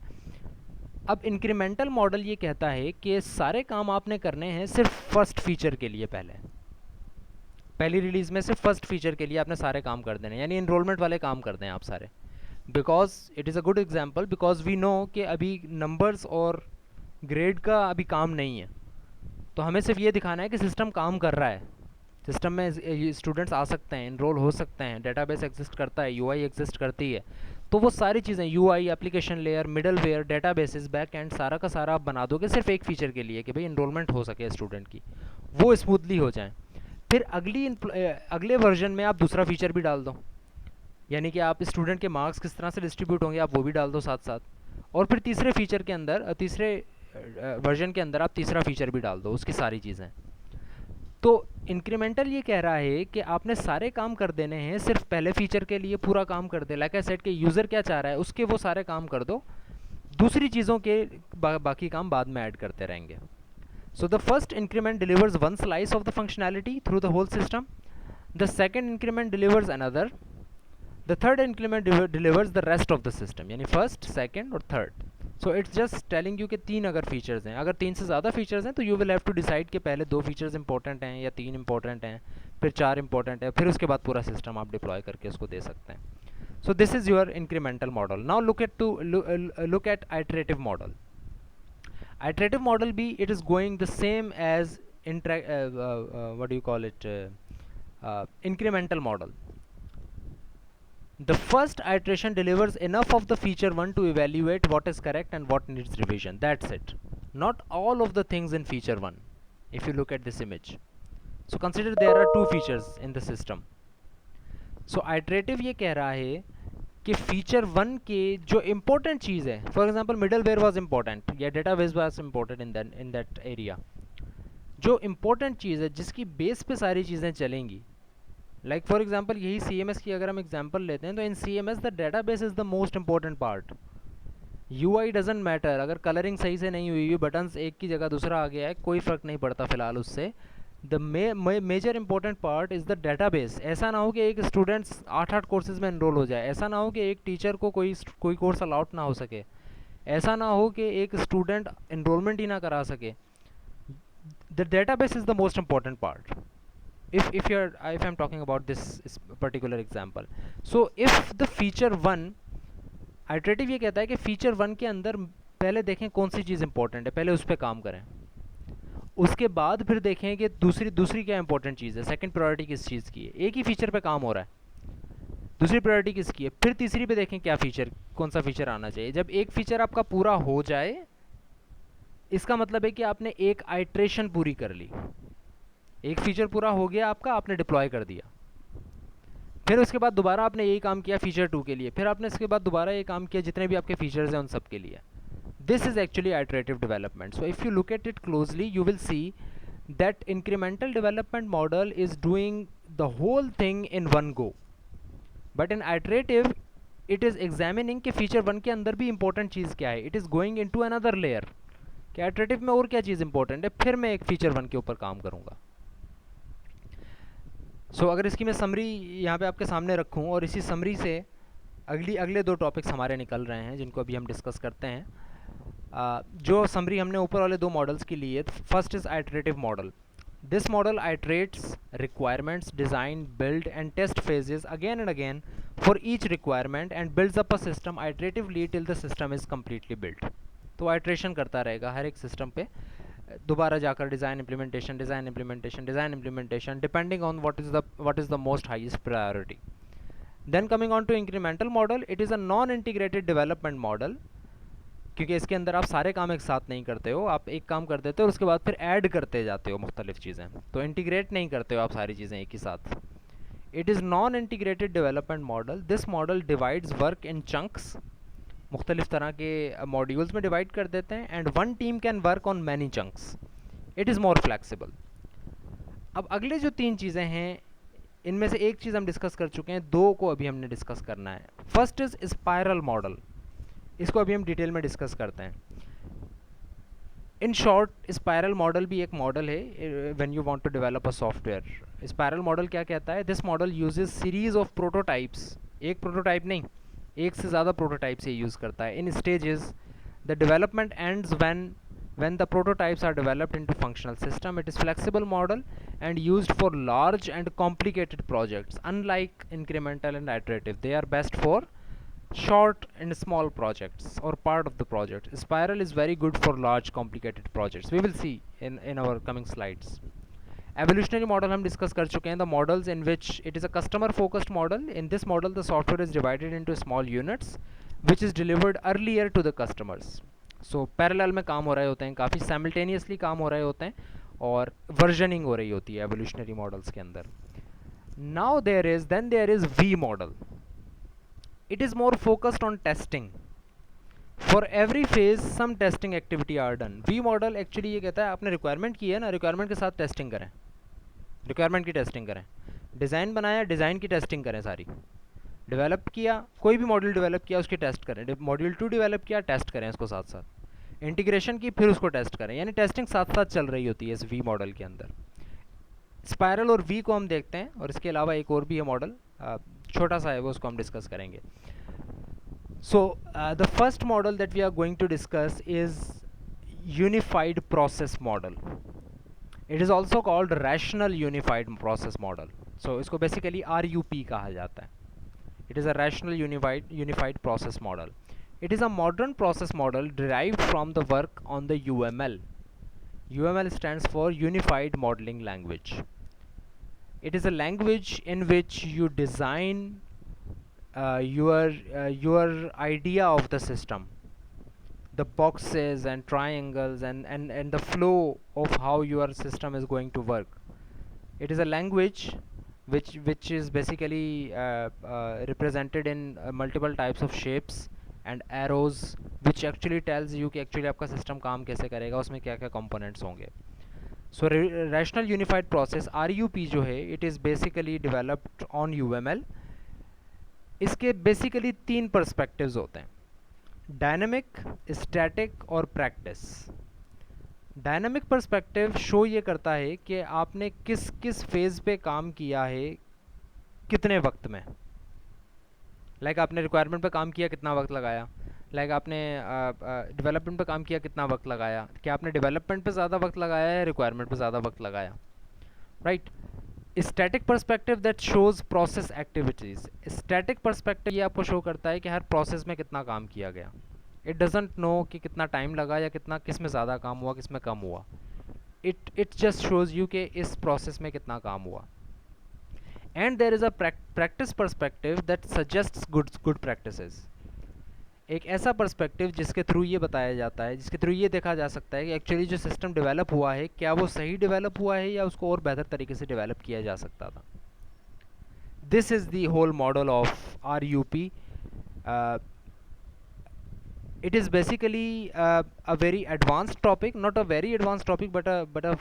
अब इंक्रीमेंटल मॉडल ये कहता है कि सारे काम आपने करने हैं सिर्फ फर्स्ट फीचर के लिए. पहली रिलीज़ में सिर्फ फर्स्ट फीचर के लिए आपने सारे काम कर देने, यानी इनरोलमेंट वाले काम कर दें आप सारे. Because it is a good example, because we know कि अभी नंबर्स और ग्रेड का अभी काम नहीं है, तो हमें सिर्फ ये दिखाना है कि सिस्टम काम कर रहा है, सिस्टम में स्टूडेंट्स आ सकते हैं, इनरोल हो सकते हैं, डेटाबेस एग्जिस्ट करता है, UI एग्जिस्ट करती है. तो वो सारी चीज़ें UI, application layer, middleware, databases, back end, सारा का सारा आप बना दोगे सिर्फ एक फ़ीचर के लिए कि भाई इनरोलमेंट हो सके स्टूडेंट की, वो स्मूथली हो जाए. फिर अगले वर्जन में आप दूसरा फीचर भी डाल दो, यानी कि आप स्टूडेंट के मार्क्स किस तरह से डिस्ट्रीब्यूट होंगे आप वो भी डाल दो साथ साथ. और फिर तीसरे फीचर के अंदर, तीसरे वर्जन के अंदर आप तीसरा फीचर भी डाल दो, उसकी सारी चीज़ें. तो इंक्रीमेंटल ये कह रहा है कि आपने सारे काम कर देने हैं सिर्फ पहले फीचर के लिए, पूरा काम कर दे. लाइक आई सेड कि यूज़र क्या चाह रहा है उसके वो सारे काम कर दो, दूसरी चीज़ों के बाकी काम बाद में ऐड करते रहेंगे. So the first increment delivers one slice of the functionality through the whole system. The second increment delivers another. The third increment delivers the rest of the system. यानी first, second और third. So it's just telling you कि तीन अगर features हैं, अगर तीन से ज़्यादा features हैं तो you will have to decide कि पहले दो features important हैं या तीन important हैं, फिर चार important हैं, फिर उसके बाद पूरा system आप deploy करके उसको दे सकते हैं. So this is your incremental model. Now look at iterative model. Iterative model B, it is going the same as what do you call it, incremental model. The first iteration delivers enough of the feature 1 to evaluate what is correct and what needs revision. That's it. Not all of the things in feature 1. If you look at this image, so consider there are two features in the system. So iterative ये कह रहा है कि feature 1 के जो important चीज़ है, for example middleware was important या database was important in that area, जो इम्पोर्टेंट चीज़ है जिसकी बेस पे सारी चीज़ें चलेंगी. लाइक फॉर एग्जांपल यही CMS की अगर हम एग्जांपल लेते हैं तो in CMS the database is the most important part. UI doesn't matter, अगर कलरिंग सही से नहीं हुई, बटन्स एक की जगह दूसरा आ गया है, कोई फ़र्क नहीं पड़ता फ़िलहाल उससे. The major important part is the database. ऐसा ना हो कि एक स्टूडेंट्स 8 कोर्सेज में एनरोल हो जाए, ऐसा ना हो कि एक टीचर को कोई कोर्स अलाउट ना हो सके, ऐसा ना हो कि एक स्टूडेंट एनरोलमेंट ही ना करा सके. The database is the most important part if I'm talking about this particular example. So if the feature 1, iterative ये कहता है कि feature 1 के अंदर पहले देखें कौन सी चीज़ इंपॉर्टेंट है, पहले उस पर काम करें, उसके बाद फिर देखें कि दूसरी क्या इंपॉर्टेंट चीज़ है, सेकंड प्रायोरिटी किस चीज़ की है. एक ही फीचर पे काम हो रहा है, दूसरी प्रायोरिटी किसकी है, फिर तीसरी पे देखें क्या फीचर, कौन सा फीचर आना चाहिए. जब एक फीचर आपका पूरा हो जाए इसका मतलब है कि आपने एक आइट्रेशन पूरी कर ली, एक फीचर पूरा हो गया आपका, आपने डिप्लॉय कर दिया, फिर उसके बाद दोबारा आपने यही काम किया फीचर 2 के लिए, फिर आपने इसके बाद दोबारा ये काम किया जितने भी आपके फीचर्स हैं उन सब के लिए. This is actually iterative development. So if you look at it closely, you will see that incremental development model is doing the whole thing in one go. But in iterative, it is examining कि feature 1 के अंदर भी important चीज़ क्या है. It is going into another layer. कि iterative में और क्या चीज़ important है, फिर मैं एक feature 1 के ऊपर काम करूँगा. सो अगर इसकी मैं समरी यहाँ पे आपके सामने रखूँ और इसी समरी से अगले दो टॉपिक्स हमारे निकल रहे हैं जिनको अभी हम डिस्कस करते हैं। जो समरी हमने ऊपर वाले दो मॉडल्स की ली है, first is iterative model. This model iterates requirements, design, build and test phases again and again for each requirement and builds up a system iteratively till the system is completely built. तो iteration करता रहेगा हर एक system पे, दोबारा जाकर design implementation, design implementation, design implementation, depending on what is the most highest priority. Then coming on to incremental model, it is a non-integrated development model, क्योंकि इसके अंदर आप सारे काम एक साथ नहीं करते हो, आप एक काम कर देते हो और उसके बाद फिर ऐड करते जाते हो मुख्तलिफ चीज़ें, तो इंटीग्रेट नहीं करते हो आप सारी चीज़ें एक ही साथ. It is non integrated development model. This model divides work in chunks, मुख्तलिफ तरह के मॉड्यूल्स में डिवाइड कर देते हैं, and one team can work on many chunks. It is more flexible. अब अगले जो तीन चीज़ें हैं, इनमें से एक चीज़ हम डिस्कस कर चुके हैं, दो को अभी हमने डिस्कस करना है. First is spiral model. इसको अभी हम डिटेल में डिस्कस करते हैं. इन शॉर्ट, स्पायरल मॉडल भी एक मॉडल है when you want to develop a software. Spiral model क्या कहता है? This model uses series of prototypes. एक प्रोटोटाइप नहीं, एक से ज़्यादा प्रोटोटाइप से यूज़ करता है. In stages the development ends when the prototypes are developed into functional system. It is flexible model and used for large and complicated projects. Unlike incremental and iterative, they are best for short and small projects or part of the project. Spiral is very good for large complicated projects. We will see in our coming slides. Evolutionary model हम discuss कर चुके हैं. The models in which it is a customer focused model. In this model the software is divided into small units which is delivered earlier to the customers. So parallel में काम हो रहे होते हैं, काफ़ी simultaneously काम हो रहे होते हैं और versioning हो रही होती है evolutionary models के अंदर. Now there is V model. It is more focused on testing. For every phase some testing activity are done. V model actually ये कहता है आपने requirement की है ना, requirement के साथ testing करें, requirement की testing करें. डिज़ाइन बनाया, डिज़ाइन की टेस्टिंग करें सारी. डेवलप किया, कोई भी मॉड्यूल डेवलप किया उसकी टेस्ट करें. मॉड्यूल 2 डेवलप किया, टेस्ट करें उसको साथ साथ. इंटीग्रेशन की, फिर उसको टेस्ट करें. यानी टेस्टिंग साथ साथ चल रही होती है इस वी मॉडल के अंदर. स्पायरल और वी को हम देखते हैं और इसके अलावा एक और भी है मॉडल, छोटा सा है वो, उसको हम डिस्कस करेंगे. So the first model that we are going to discuss is unified process model. It is also called rational unified process model. So इसको बेसिकली RUP कहा जाता है. It is a rational unified process model. It is a modern process model derived from the work on the UML. UML stands for Unified Modeling Language. It is a language in which you design your idea of the system, the boxes and triangles and the flow of how your system is going to work. It is a language which is basically represented in multiple types of shapes and arrows, which actually tells you कि actually आपका system काम कैसे करेगा, उसमें क्या क्या components होंगे. So rational unified process RUP जो है, it is basically developed on UML. इसके basically तीन perspectives होते हैं: डायनेमिक, स्टैटिक और प्रैक्टिस. डायनेमिक पर्सपेक्टिव शो ये करता है कि आपने किस किस फेज़ पे काम किया है, कितने वक्त में. लाइक आपने रिक्वायरमेंट पे काम किया, कितना वक्त लगाया. लाइक आपने डेवलपमेंट पे काम किया, कितना वक्त लगाया. क्या आपने डेवलपमेंट पे ज़्यादा वक्त लगाया है, रिक्वायरमेंट पे ज़्यादा वक्त लगाया, right. Static perspective that shows process activities. Static perspective ये आपको शो करता है कि हर प्रोसेस में कितना काम किया गया. इट डजेंट नो कि कितना टाइम लगा या कितना, किस में ज़्यादा काम हुआ, किस में कम हुआ. इट जस्ट शोज़ यू कि इस प्रोसेस में कितना काम हुआ. And there is a practice perspective that suggests good practices. एक ऐसा पर्सपेक्टिव जिसके थ्रू ये बताया जाता है, जिसके थ्रू ये देखा जा सकता है कि एक्चुअली जो सिस्टम डेवलप हुआ है, क्या वो सही डेवलप हुआ है या उसको और बेहतर तरीके से डेवलप किया जा सकता था. This is the whole model of RUP. It is basically a very advanced topic, not a very advanced topic, but a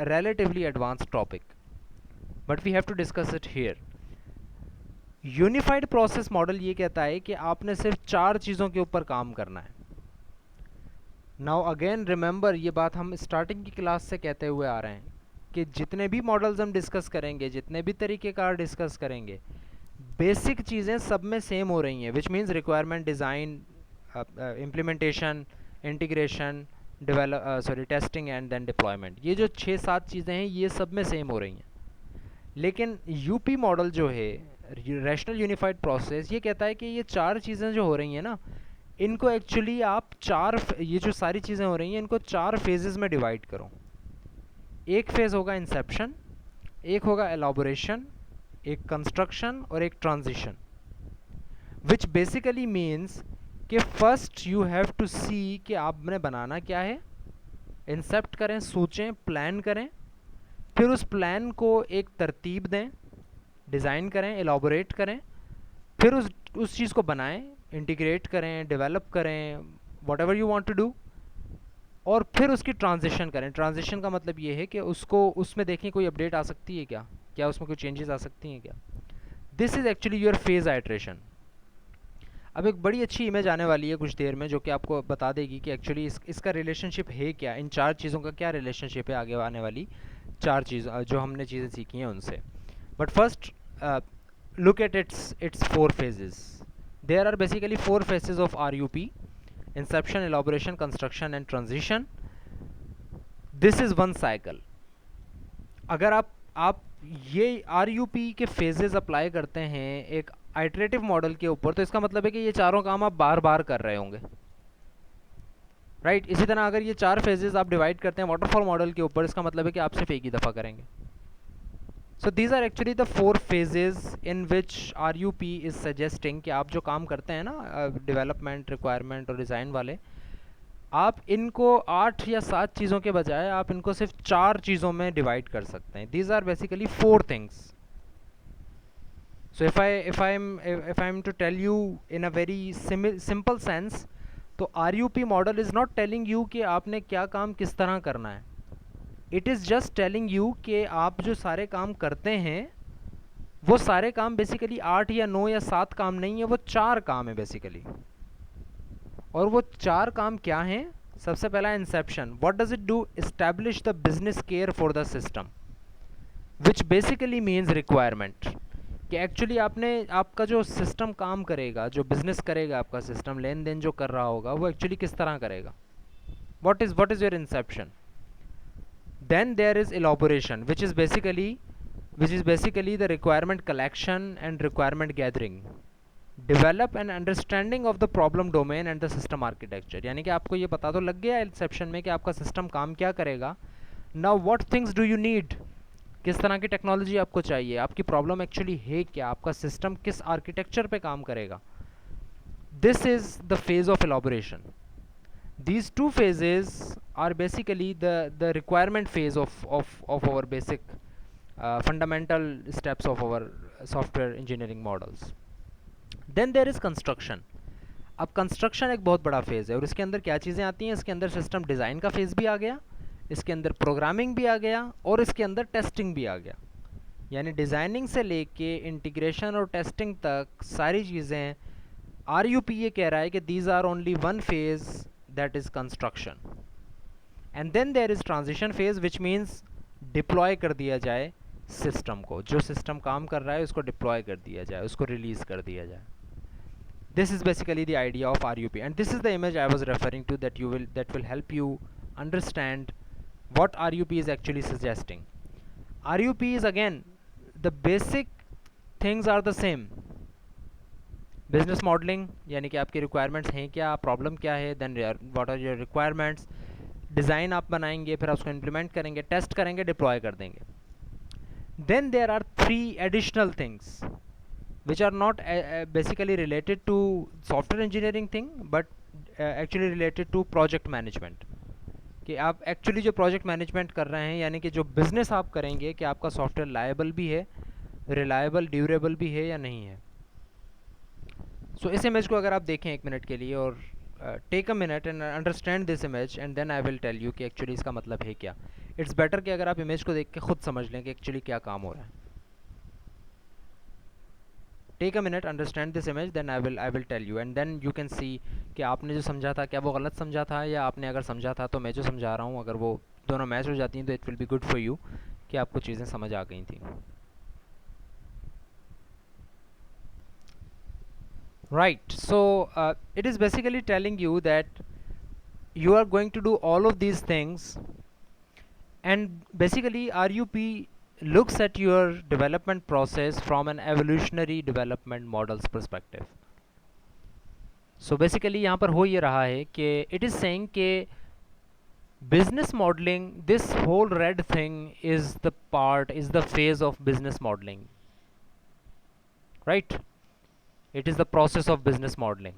relatively advanced topic. But we have to discuss it here. Unified process model ये कहता है कि आपने सिर्फ 4 चीज़ों के ऊपर काम करना है. नाउ अगेन रिमेंबर, ये बात हम स्टार्टिंग की क्लास से कहते हुए आ रहे हैं कि जितने भी मॉडल्स हम डिस्कस करेंगे, जितने भी तरीके कार डिस्कस करेंगे, बेसिक चीज़ें सब में सेम हो रही हैं, which means requirement design, implementation, integration, testing and then deployment. ये जो 6-7 चीज़ें हैं ये सब में सेम हो रही हैं। लेकिन यूपी मॉडल जो है, रैशनल यूनिफाइड प्रोसेस, ये कहता है कि ये 4 चीज़ें जो हो रही हैं ना, इनको एक्चुअली आप ये जो सारी चीज़ें हो रही हैं इनको 4 फेजेस में डिवाइड करो। एक फेज़ होगा इंसेप्शन, एक होगा एलाबोरेशन, एक कंस्ट्रक्शन और एक ट्रांजिशन, विच बेसिकली मीन्स कि फर्स्ट यू हैव टू सी कि आपने बनाना क्या है, इंसेप्ट करें, सोचें, प्लान करें, फिर उस प्लान को एक तरतीब दें, डिज़ाइन करें, एलाबोरेट करें, फिर उस चीज़ को बनाएं, इंटीग्रेट करें, डेवलप करें, whatever you want to do, और फिर उसकी ट्रांजिशन करें। ट्रांजिशन का मतलब ये है कि उसको उसमें देखें कोई अपडेट आ सकती है क्या, क्या उसमें कोई चेंजेस आ सकती हैं क्या। This is actually your phase iteration. अब एक बड़ी अच्छी इमेज आने वाली है कुछ देर में जो कि आपको बता देगी कि एक्चुअली इसका रिलेशनशिप है क्या, इन 4 चीज़ों का क्या रिलेशनशिप है आगे आने वाली 4 चीज़ जो हमने चीज़ें सीखी हैं उनसे। But first look at its 4 phases. There are basically 4 phases of RUP: inception, elaboration, construction and transition. This is one cycle. अगर आप ये RUP के phases अप्लाई करते हैं एक आइटरेटिव मॉडल के ऊपर, तो इसका मतलब है कि ये चारों काम आप बार बार कर रहे होंगे, राइट। इसी तरह अगर ये 4 फेजेस आप डिवाइड करते हैं वाटरफॉल मॉडल के ऊपर, इसका मतलब है कि आप सिर्फ एक ही दफ़ा करेंगे। So these are actually the 4 phases in which RUP is suggesting कि आप जो काम करते हैं ना डेवलपमेंट, रिक्वायरमेंट और डिज़ाइन वाले, आप इनको 8 या 7 चीज़ों के बजाय आप इनको सिर्फ 4 चीज़ों में डिवाइड कर सकते हैं। These are basically 4 things. So if I'm to tell you in a very simple sense, तो RUP model is not telling you कि आपने क्या काम किस तरह करना है. It is just telling you कि आप जो सारे काम करते हैं वो सारे काम बेसिकली 8 या 9 या 7 काम नहीं है, वो 4 काम है बेसिकली. और वो 4 काम क्या हैं? सबसे पहला Inception. What does it do? Establish the business care for the system, which basically means requirement. कि एक्चुअली आपका जो सिस्टम काम करेगा, जो बिजनेस करेगा, आपका सिस्टम लेन देन जो कर रहा होगा, वो एक्चुअली किस तरह करेगा. What is your inception. Then there is elaboration, which is basically the requirement collection and requirement gathering. Develop an understanding of the problem domain and the system architecture. यानी कि आपको ये पता तो लग गया इंसेप्शन में कि आपका सिस्टम काम क्या करेगा. Now what things do you need, किस तरह की टेक्नोलॉजी आपको चाहिए, आपकी प्रॉब्लम एक्चुअली है क्या, आपका सिस्टम किस आर्किटेक्चर पे काम करेगा. This is the phase of elaboration. These 2 phases are basically the requirement phase of our basic fundamental steps of our software engineering models. Then there is construction. अब construction एक बहुत बड़ा फेज़ है और इसके अंदर क्या चीज़ें आती हैं. इसके अंदर सिस्टम डिज़ाइन का फेज़ भी आ गया, इसके अंदर प्रोग्रामिंग भी आ गया और इसके अंदर टेस्टिंग भी आ गया. यानी डिज़ाइनिंग से लेके इंटीग्रेशन और टेस्टिंग तक सारी चीज़ें RUP ये कह रहा है कि these are only one phase, that is construction. And then there is transition phase, which means deploy कर दिया जाए सिस्टम को. जो सिस्टम काम कर रहा है उसको डिप्लॉय कर दिया जाए, उसको रिलीज़ कर दिया जाए. This is basically the idea of RUP, and this is the image I was referring to that will help you understand what RUP is actually suggesting. RUP is again the basic things are the same. Business modeling यानी कि आपकी requirements हैं क्या, problem क्या है, then what are your requirements, design आप बनाएंगे, फिर उसको implement करेंगे, test करेंगे, deploy कर देंगे. Then there are 3 additional things which are not basically related to software engineering thing, but actually related to project management. कि आप एक्चुअली जो प्रोजेक्ट मैनेजमेंट कर रहे हैं, यानी कि जो बिज़नेस आप करेंगे, कि आपका सॉफ्टवेयर लायबल भी है, रिलायबल, ड्यूरेबल भी है या नहीं है. सो इस इमेज को अगर आप देखें 1 मिनट के लिए और take a minute and understand this image and then I will tell you कि एक्चुअली इसका मतलब है क्या. इट्स बेटर कि अगर आप इमेज को देख के खुद समझ लें कि एक्चुअली क्या काम हो रहा है. Take a minute, understand this image, then I will tell you and then you can see कि आपने जो समझा था क्या वो गलत समझा था, या आपने अगर समझा था तो मैं जो समझा रहा हूँ अगर वो दोनों मैच हो जाती हैं तो it will be good for you कि आपको चीज़ें समझ आ गई थी। Right, so it is basically telling you that you are going to do all of these things, and basically RUP looks at your development process from an evolutionary development models perspective. So basically यहाँ पर हो ये रहा है कि it is saying कि business modeling, this whole red thing is the phase of business modeling, right? It is the process of business modeling.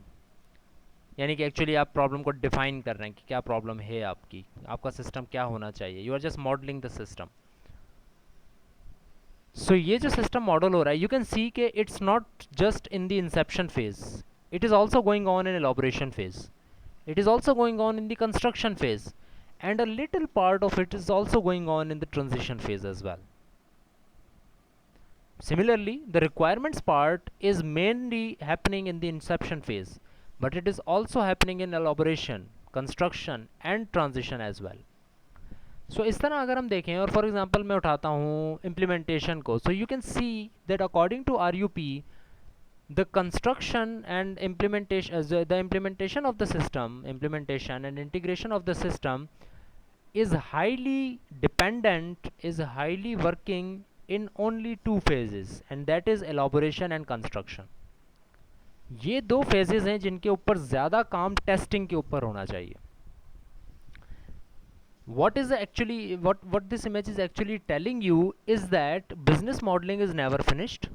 यानी कि एक्चुअली आप प्रॉब्लम को डिफाइन कर रहे हैं कि क्या प्रॉब्लम है आपकी, आपका सिस्टम क्या होना चाहिए, you are just modelling the system. So ये जो सिस्टम मॉडल हो रहा है, यू कैन सी कि it's not just in the inception phase, it is also going on in elaboration phase, it is also going on in the construction phase, and a little part of it is also going on in the transition phase as well. Similarly, the requirements part is mainly happening in the inception phase, but it is also happening in elaboration, construction and transition as well. So इस तरह अगर हम देखें, और for example मैं उठाता हूँ implementation को, so you can see that according to RUP the construction and implementation of the system, implementation and integration of the system is highly dependent, is highly working in only two phases, and that is elaboration and construction. ये दो phases हैं जिनके ऊपर ज़्यादा काम testing के ऊपर होना चाहिए. What is actually what this image is actually telling you is that business modeling is never finished,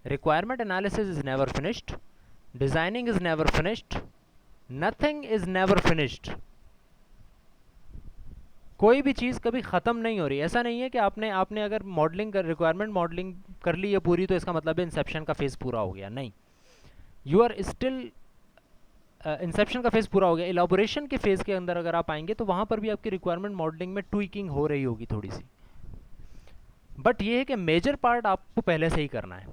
requirement analysis is never finished, designing is never finished, nothing is never finished. कोई भी चीज़ कभी ख़त्म नहीं हो रही. ऐसा नहीं है कि आपने अगर मॉडलिंग कर रिक्वायरमेंट मॉडलिंग कर ली है पूरी, तो इसका मतलब है इंसेप्शन का फेज़ पूरा हो गया. नहीं, यू आर स्टिल, इंसेप्शन का फेज़ पूरा हो गया. इलाबोरेशन के फेज़ के अंदर अगर आप आएंगे तो वहाँ पर भी आपकी रिक्वायरमेंट मॉडलिंग में ट्वीकिंग हो रही होगी थोड़ी सी, बट ये है कि मेजर पार्ट आपको पहले से ही करना है.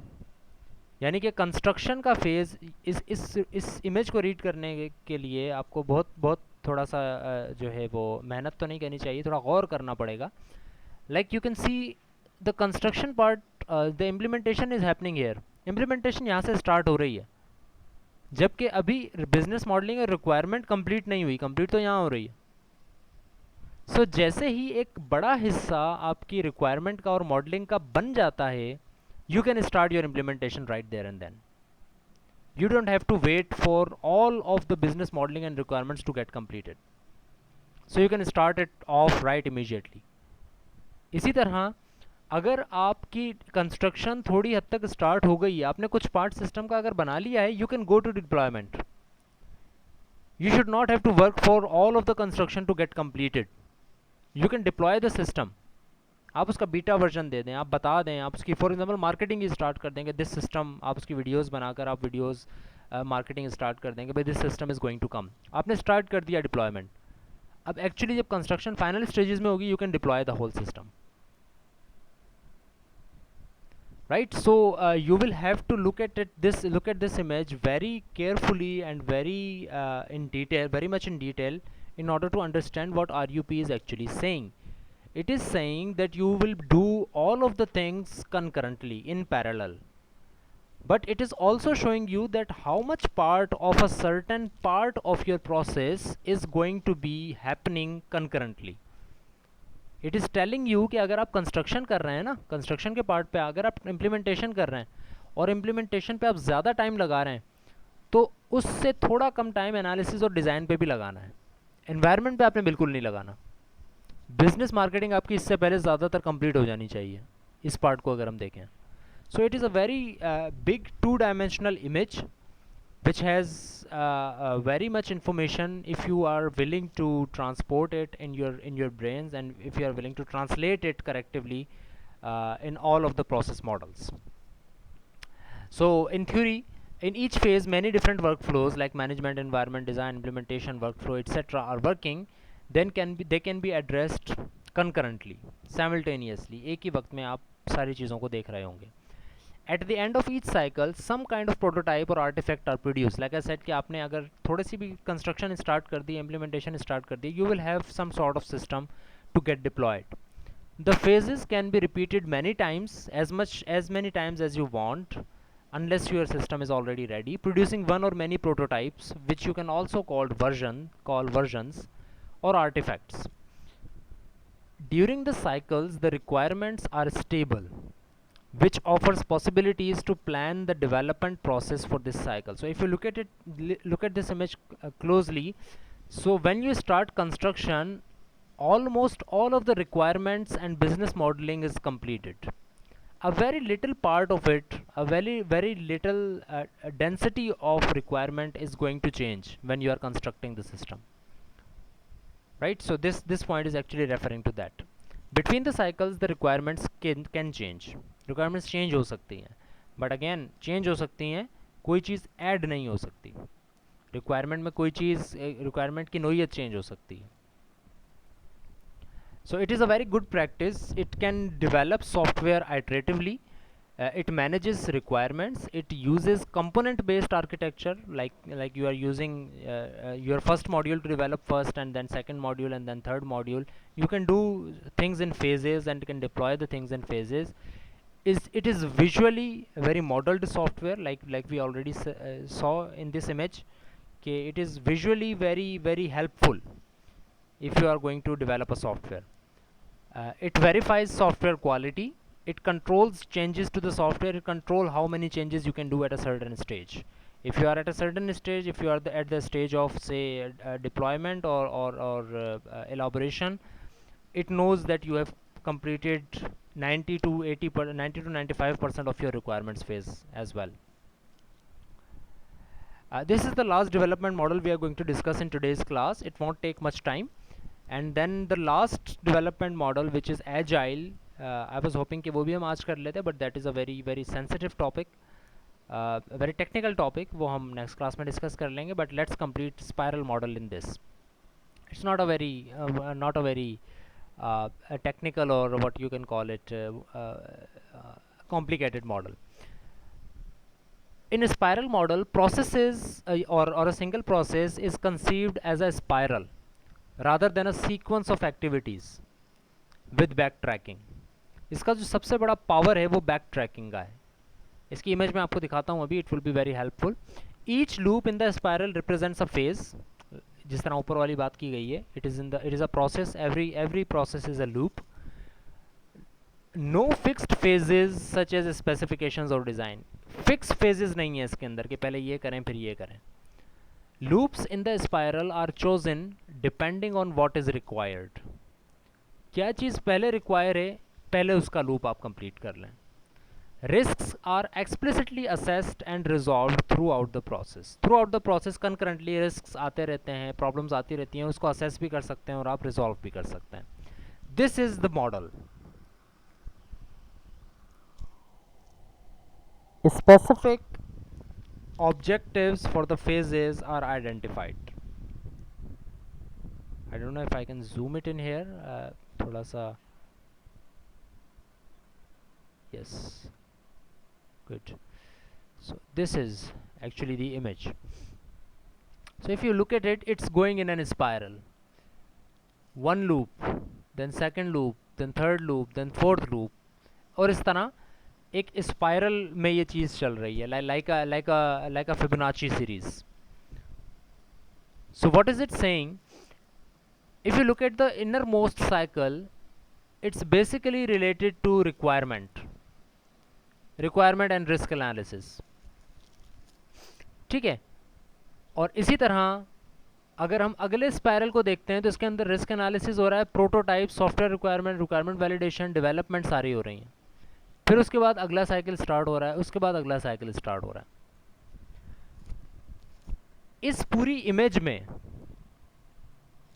यानी कि कंस्ट्रक्शन का फेज़ इस इमेज को रीड करने के लिए आपको बहुत बहुत थोड़ा सा जो है वो मेहनत तो नहीं करनी चाहिए, थोड़ा गौर करना पड़ेगा. Like you can see the construction part, the implementation is happening here. Implementation यहाँ से स्टार्ट हो रही है, जबकि अभी बिजनेस मॉडलिंग और रिक्वायरमेंट कंप्लीट नहीं हुई. कंप्लीट तो यहाँ हो रही है. सो जैसे ही एक बड़ा हिस्सा आपकी रिक्वायरमेंट का और मॉडलिंग का बन जाता है, you can start your implementation right there and then. You don't have to wait for all of the business modeling and requirements to get completed. So you can start it off right immediately. इसी तरह अगर आपकी construction थोड़ी हद तक start हो गई है, आपने कुछ पार्ट सिस्टम का अगर बना लिया है, you can go to deployment. You should not have to work for all of the construction to get completed. You can deploy the system. आप उसका बीटा वर्जन दे दें, आप बता दें, आप उसकी for example marketing he start कर देंगे दिस सिस्टम. आप उसकी वीडियोस बनाकर आप वीडियोस मार्केटिंग स्टार्ट कर देंगे, भाई this system is going to come. आपने स्टार्ट कर दिया डिप्लॉयमेंट. अब एक्चुअली जब कंस्ट्रक्शन फाइनल स्टेजेस में होगी, you can deploy the whole system, right. So you will have to look at this image very carefully and very much in detail in order to understand what RUP is actually saying. It is saying that you will do all of the things concurrently in parallel, but it is also showing you that how much part of a certain part of your process is going to be happening concurrently. It is telling you कि अगर आप construction कर रहे हैं ना, construction के part पे अगर आप इम्प्लीमेंटेशन कर रहे हैं और इम्प्लीमेंटेशन पे आप ज़्यादा टाइम लगा रहे हैं, तो उससे थोड़ा कम टाइम एनालिसिस और डिज़ाइन पे भी लगाना है. एनवायरनमेंट पे आपने बिल्कुल नहीं लगाना. बिजनेस मार्केटिंग आपकी इससे पहले ज़्यादातर कंप्लीट हो जानी चाहिए, इस पार्ट को अगर हम देखें. So it is a very big 2-dimensional image which has very much information if you are willing to transport it in your brains, and if you are willing to translate it correctively in all of the process models. So in theory, in each phase many different workflows like management, environment, design, implementation, workflow, etc. are working. Then they can be addressed concurrently, simultaneously. एक ही वक्त में आप सारी चीज़ों को देख रहे होंगे. At the end of each cycle, some kind of prototype or artifact are produced. Like I said कि आपने अगर थोड़ी सी भी construction start कर दी, implementation start कर दी, you will have some sort of system to get deployed. The phases can be repeated many times, as many times as you want, unless your system is already ready, producing one or many prototypes, which you can also call versions or artifacts. During the cycles, the requirements are stable, which offers possibilities to plan the development process for this cycle. So if you look at it, look at this image closely. So when you start construction, almost all of the requirements and business modeling is completed. A very little part of it, a very little density of requirement is going to change when you are constructing the system, right? So this point is actually referring to that. Between the cycles, the requirements can change. Requirements change हो सकती हैं, but again change हो सकती हैं, कोई चीज़ add नहीं हो सकती. रिक्वायरमेंट में कोई चीज़ रिक्वायरमेंट की नोयत चेंज हो सकती है. So it is a very good practice. It can develop software iteratively. It manages requirements. It uses component-based architecture, like you are using your first module to develop first, and then second module, and then third module. You can do things in phases and can deploy the things in phases. It is visually very modeled software, like we already saw in this image. Okay, it is visually very helpful if you are going to develop a software. It verifies software quality. It controls changes to the software. It controls how many changes you can do at a certain stage. If you are at a certain stage, if you are at the stage of say deployment or elaboration, it knows that you have completed 90 to 90 to 95% of your requirements phase as well. This is the last development model we are going to discuss in today's class. It won't take much time. And then the last development model, which is agile, I was hoping कि वो भी हम आज कर लेते, but that is a very sensitive topic, very technical topic. वो हम next class में discuss कर लेंगे. But let's complete spiral model in this. It's not a very a technical, or what you can call it, complicated model. In a spiral model, processes or a single process is conceived as a spiral rather than a sequence of activities with backtracking. इसका जो सबसे बड़ा power है वो backtracking का है. इसकी image मैं आपको दिखाता हूँ अभी. It will be very helpful. Each loop in the spiral represents a phase. जिस तरह ऊपर वाली बात की गई है, it is a process. Every process is a loop. No fixed phases such as specifications or design. Fixed phases नहीं है इसके अंदर कि पहले ये करें फिर ये करें. Loops in the spiral are chosen depending on what is required. क्या चीज़ पहले require है, पहले उसका loop आप complete कर लें. Risks are explicitly assessed and resolved throughout the process. Throughout the process concurrently risks आते रहते हैं, problems आती रहती हैं, उसको assess भी कर सकते हैं और आप resolve भी कर सकते हैं. This is the model. Specific objectives for the phases are identified. I don't know if I can zoom it in here. थोड़ा सा. Yes. Good. So this is actually the image. So if you look at it, it's going in a spiral. One loop, then second loop, then third loop, then fourth loop. और इस तरह एक spiral में ये चीज़ चल रही है, like a Fibonacci series. So what is it saying? If you look at the innermost cycle, it's basically related to requirement and risk analysis. ठीक है. और इसी तरह अगर हम अगले स्पाइरल को देखते हैं तो इसके अंदर रिस्क एनालिसिस हो रहा है, prototype, software requirement validation, development सारी हो रही हैं. फिर उसके बाद अगला साइकिल स्टार्ट हो रहा है, उसके बाद अगला साइकिल स्टार्ट हो रहा है. इस पूरी इमेज में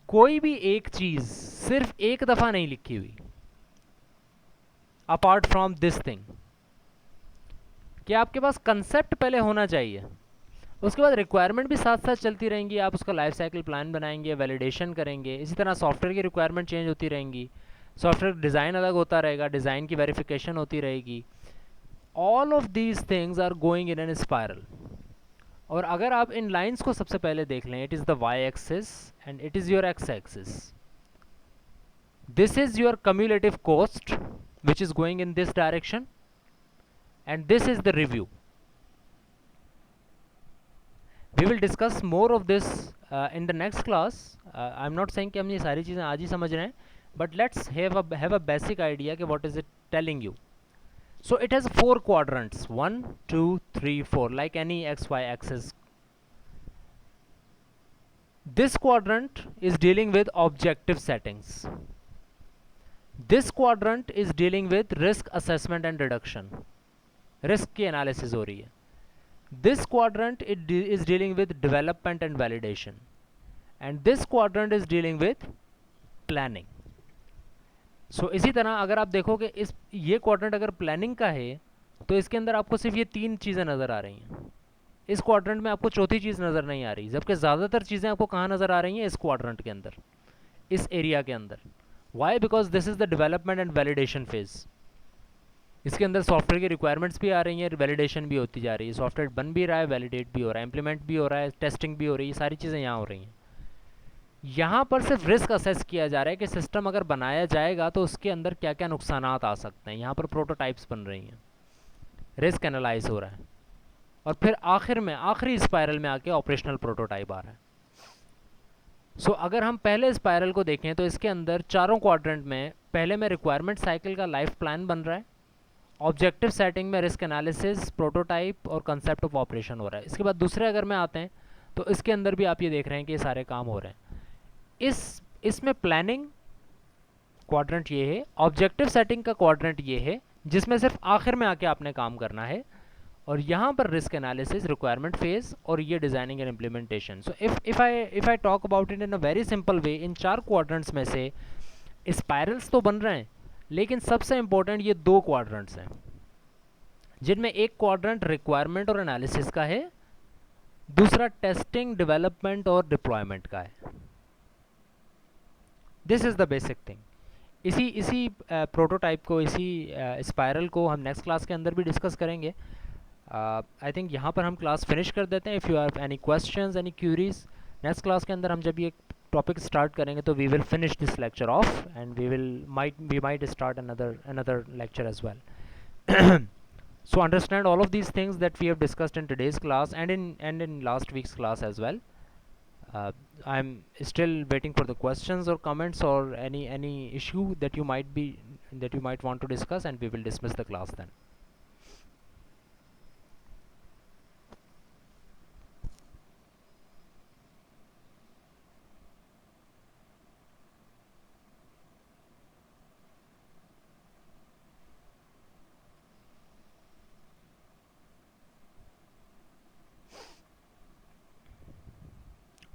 कोई भी एक चीज़ सिर्फ एक दफ़ा नहीं लिखी हुई, अपार्ट फ्रॉम दिस थिंग. कि आपके पास कंसेप्ट पहले होना चाहिए, उसके बाद रिक्वायरमेंट भी साथ साथ चलती रहेंगी, आप उसका लाइफ साइकिल प्लान बनाएंगे, वैलिडेशन करेंगे. इसी तरह सॉफ्टवेयर की रिक्वायरमेंट चेंज होती रहेंगी, सॉफ्टवेयर डिज़ाइन अलग होता रहेगा, डिज़ाइन की वेरिफिकेशन होती रहेगी. All of these things are going in an spiral. और अगर आप इन लाइंस को सबसे पहले देख लें, it is the Y axis and it is your X axis. This is your cumulative cost which is going in this direction, and this is the review. We will discuss more of this in the next class. I'm not saying कि हम ये सारी चीज़ें आज ही समझ रहे हैं, but let's have a basic idea कि what is it telling you. So it has 4 quadrants, 1 2 3 4, like any xy axis. This quadrant is dealing with objective settings. This quadrant is dealing with risk assessment and reduction. Risk की analysis हो रही है. This quadrant is dealing with development and validation, and this quadrant is dealing with planning. So इसी तरह अगर आप देखोगे इस ये quadrant अगर planning का है तो इसके अंदर आपको सिर्फ ये 3 चीज़ें नज़र आ रही हैं. इस क्वाड्रेंट में आपको चौथी चीज़ नज़र नहीं आ रही, जबकि ज़्यादातर चीज़ें आपको कहाँ नज़र आ रही हैं? इस क्वाड्रेंट के अंदर, इस एरिया के अंदर. Why? Because this is the development and validation phase. इसके अंदर सॉफ्टवेयर की रिक्वायरमेंट्स भी आ रही हैं, वैलिडेशन भी होती जा रही है. सॉफ्टवेयर बन भी रहा है, वैलिडेट भी हो रहा है, इम्प्लीमेंट भी हो रहा है, टेस्टिंग भी हो रही है. सारी चीज़ें यहाँ हो रही हैं. यहाँ पर सिर्फ रिस्क असेस किया जा रहा है कि सिस्टम अगर बनाया जाएगा तो उसके अंदर क्या क्या नुकसानात आ सकते हैं. यहाँ पर प्रोटोटाइप्स बन रही हैं, रिस्क एनालाइज हो रहा है, और फिर आखिर में आखिरी स्पायरल में आके ऑपरेशनल प्रोटोटाइप आ रहा है. सो अगर हम पहले स्पायरल को देखें तो इसके अंदर चारों क्वाड्रेंट में पहले में रिक्वायरमेंट साइकिल का लाइफ प्लान बन रहा है, ऑब्जेक्टिव सेटिंग में रिस्क एनालिसिस, प्रोटोटाइप और कंसेप्ट ऑफ ऑपरेशन हो रहा है. इसके बाद दूसरे अगर में आते हैं तो इसके अंदर भी आप ये देख रहे हैं कि ये सारे काम हो रहे हैं. इसमें प्लानिंग क्वाड्रेंट ये है, ऑब्जेक्टिव सेटिंग का क्वाड्रेंट ये है जिसमें सिर्फ आखिर में आके आपने काम करना है, और यहाँ पर रिस्क एनालिसिस, रिक्वायरमेंट फेज और ये designing and implementation. So if I talk about it in a very simple way, in 4 quadrants में से स्पायरल्स तो बन रहे हैं, लेकिन सबसे इंपॉर्टेंट ये 2 क्वाड्रेंट्स हैं, जिनमें एक क्वाड्रेंट रिक्वायरमेंट और एनालिसिस का है, दूसरा टेस्टिंग, डेवलपमेंट और डिप्लॉयमेंट का है. This is the basic thing. इसी प्रोटोटाइप को, इसी स्पायरल को हम नेक्स्ट क्लास के अंदर भी डिस्कस करेंगे. आई थिंक यहाँ पर हम क्लास फिनिश कर देते हैं. If you have any questions, any queries, next class के अंदर हम जब ये टॉपिक स्टार्ट करेंगे तो we will finish this lecture off and we might start another lecture as well. So understand all of these things that we have discussed in today's class and in last week's class as well. I'm still waiting for the questions or comments or any issue that you might want to discuss, and we will dismiss the class then.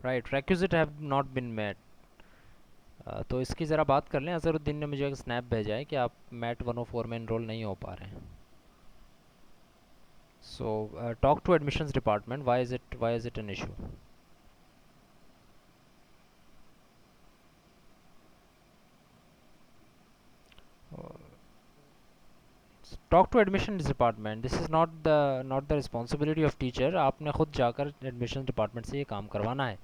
Right, requisite have not been met. तो इसकी ज़रा बात कर लें. अज़रुद्दीन ने मुझे एक snap भेजा है कि आप मैट 104 में इनरोल नहीं हो पा रहे हैं. So talk to admissions department. Why is it an issue? Talk to admissions department. This is not the responsibility of teacher. आपने खुद जाकर एडमिशन डिपार्टमेंट से ये काम करवाना है.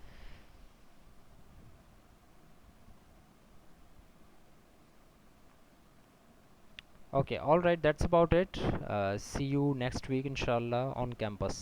Okay, all right, that's about it. See you next week inshallah on campus.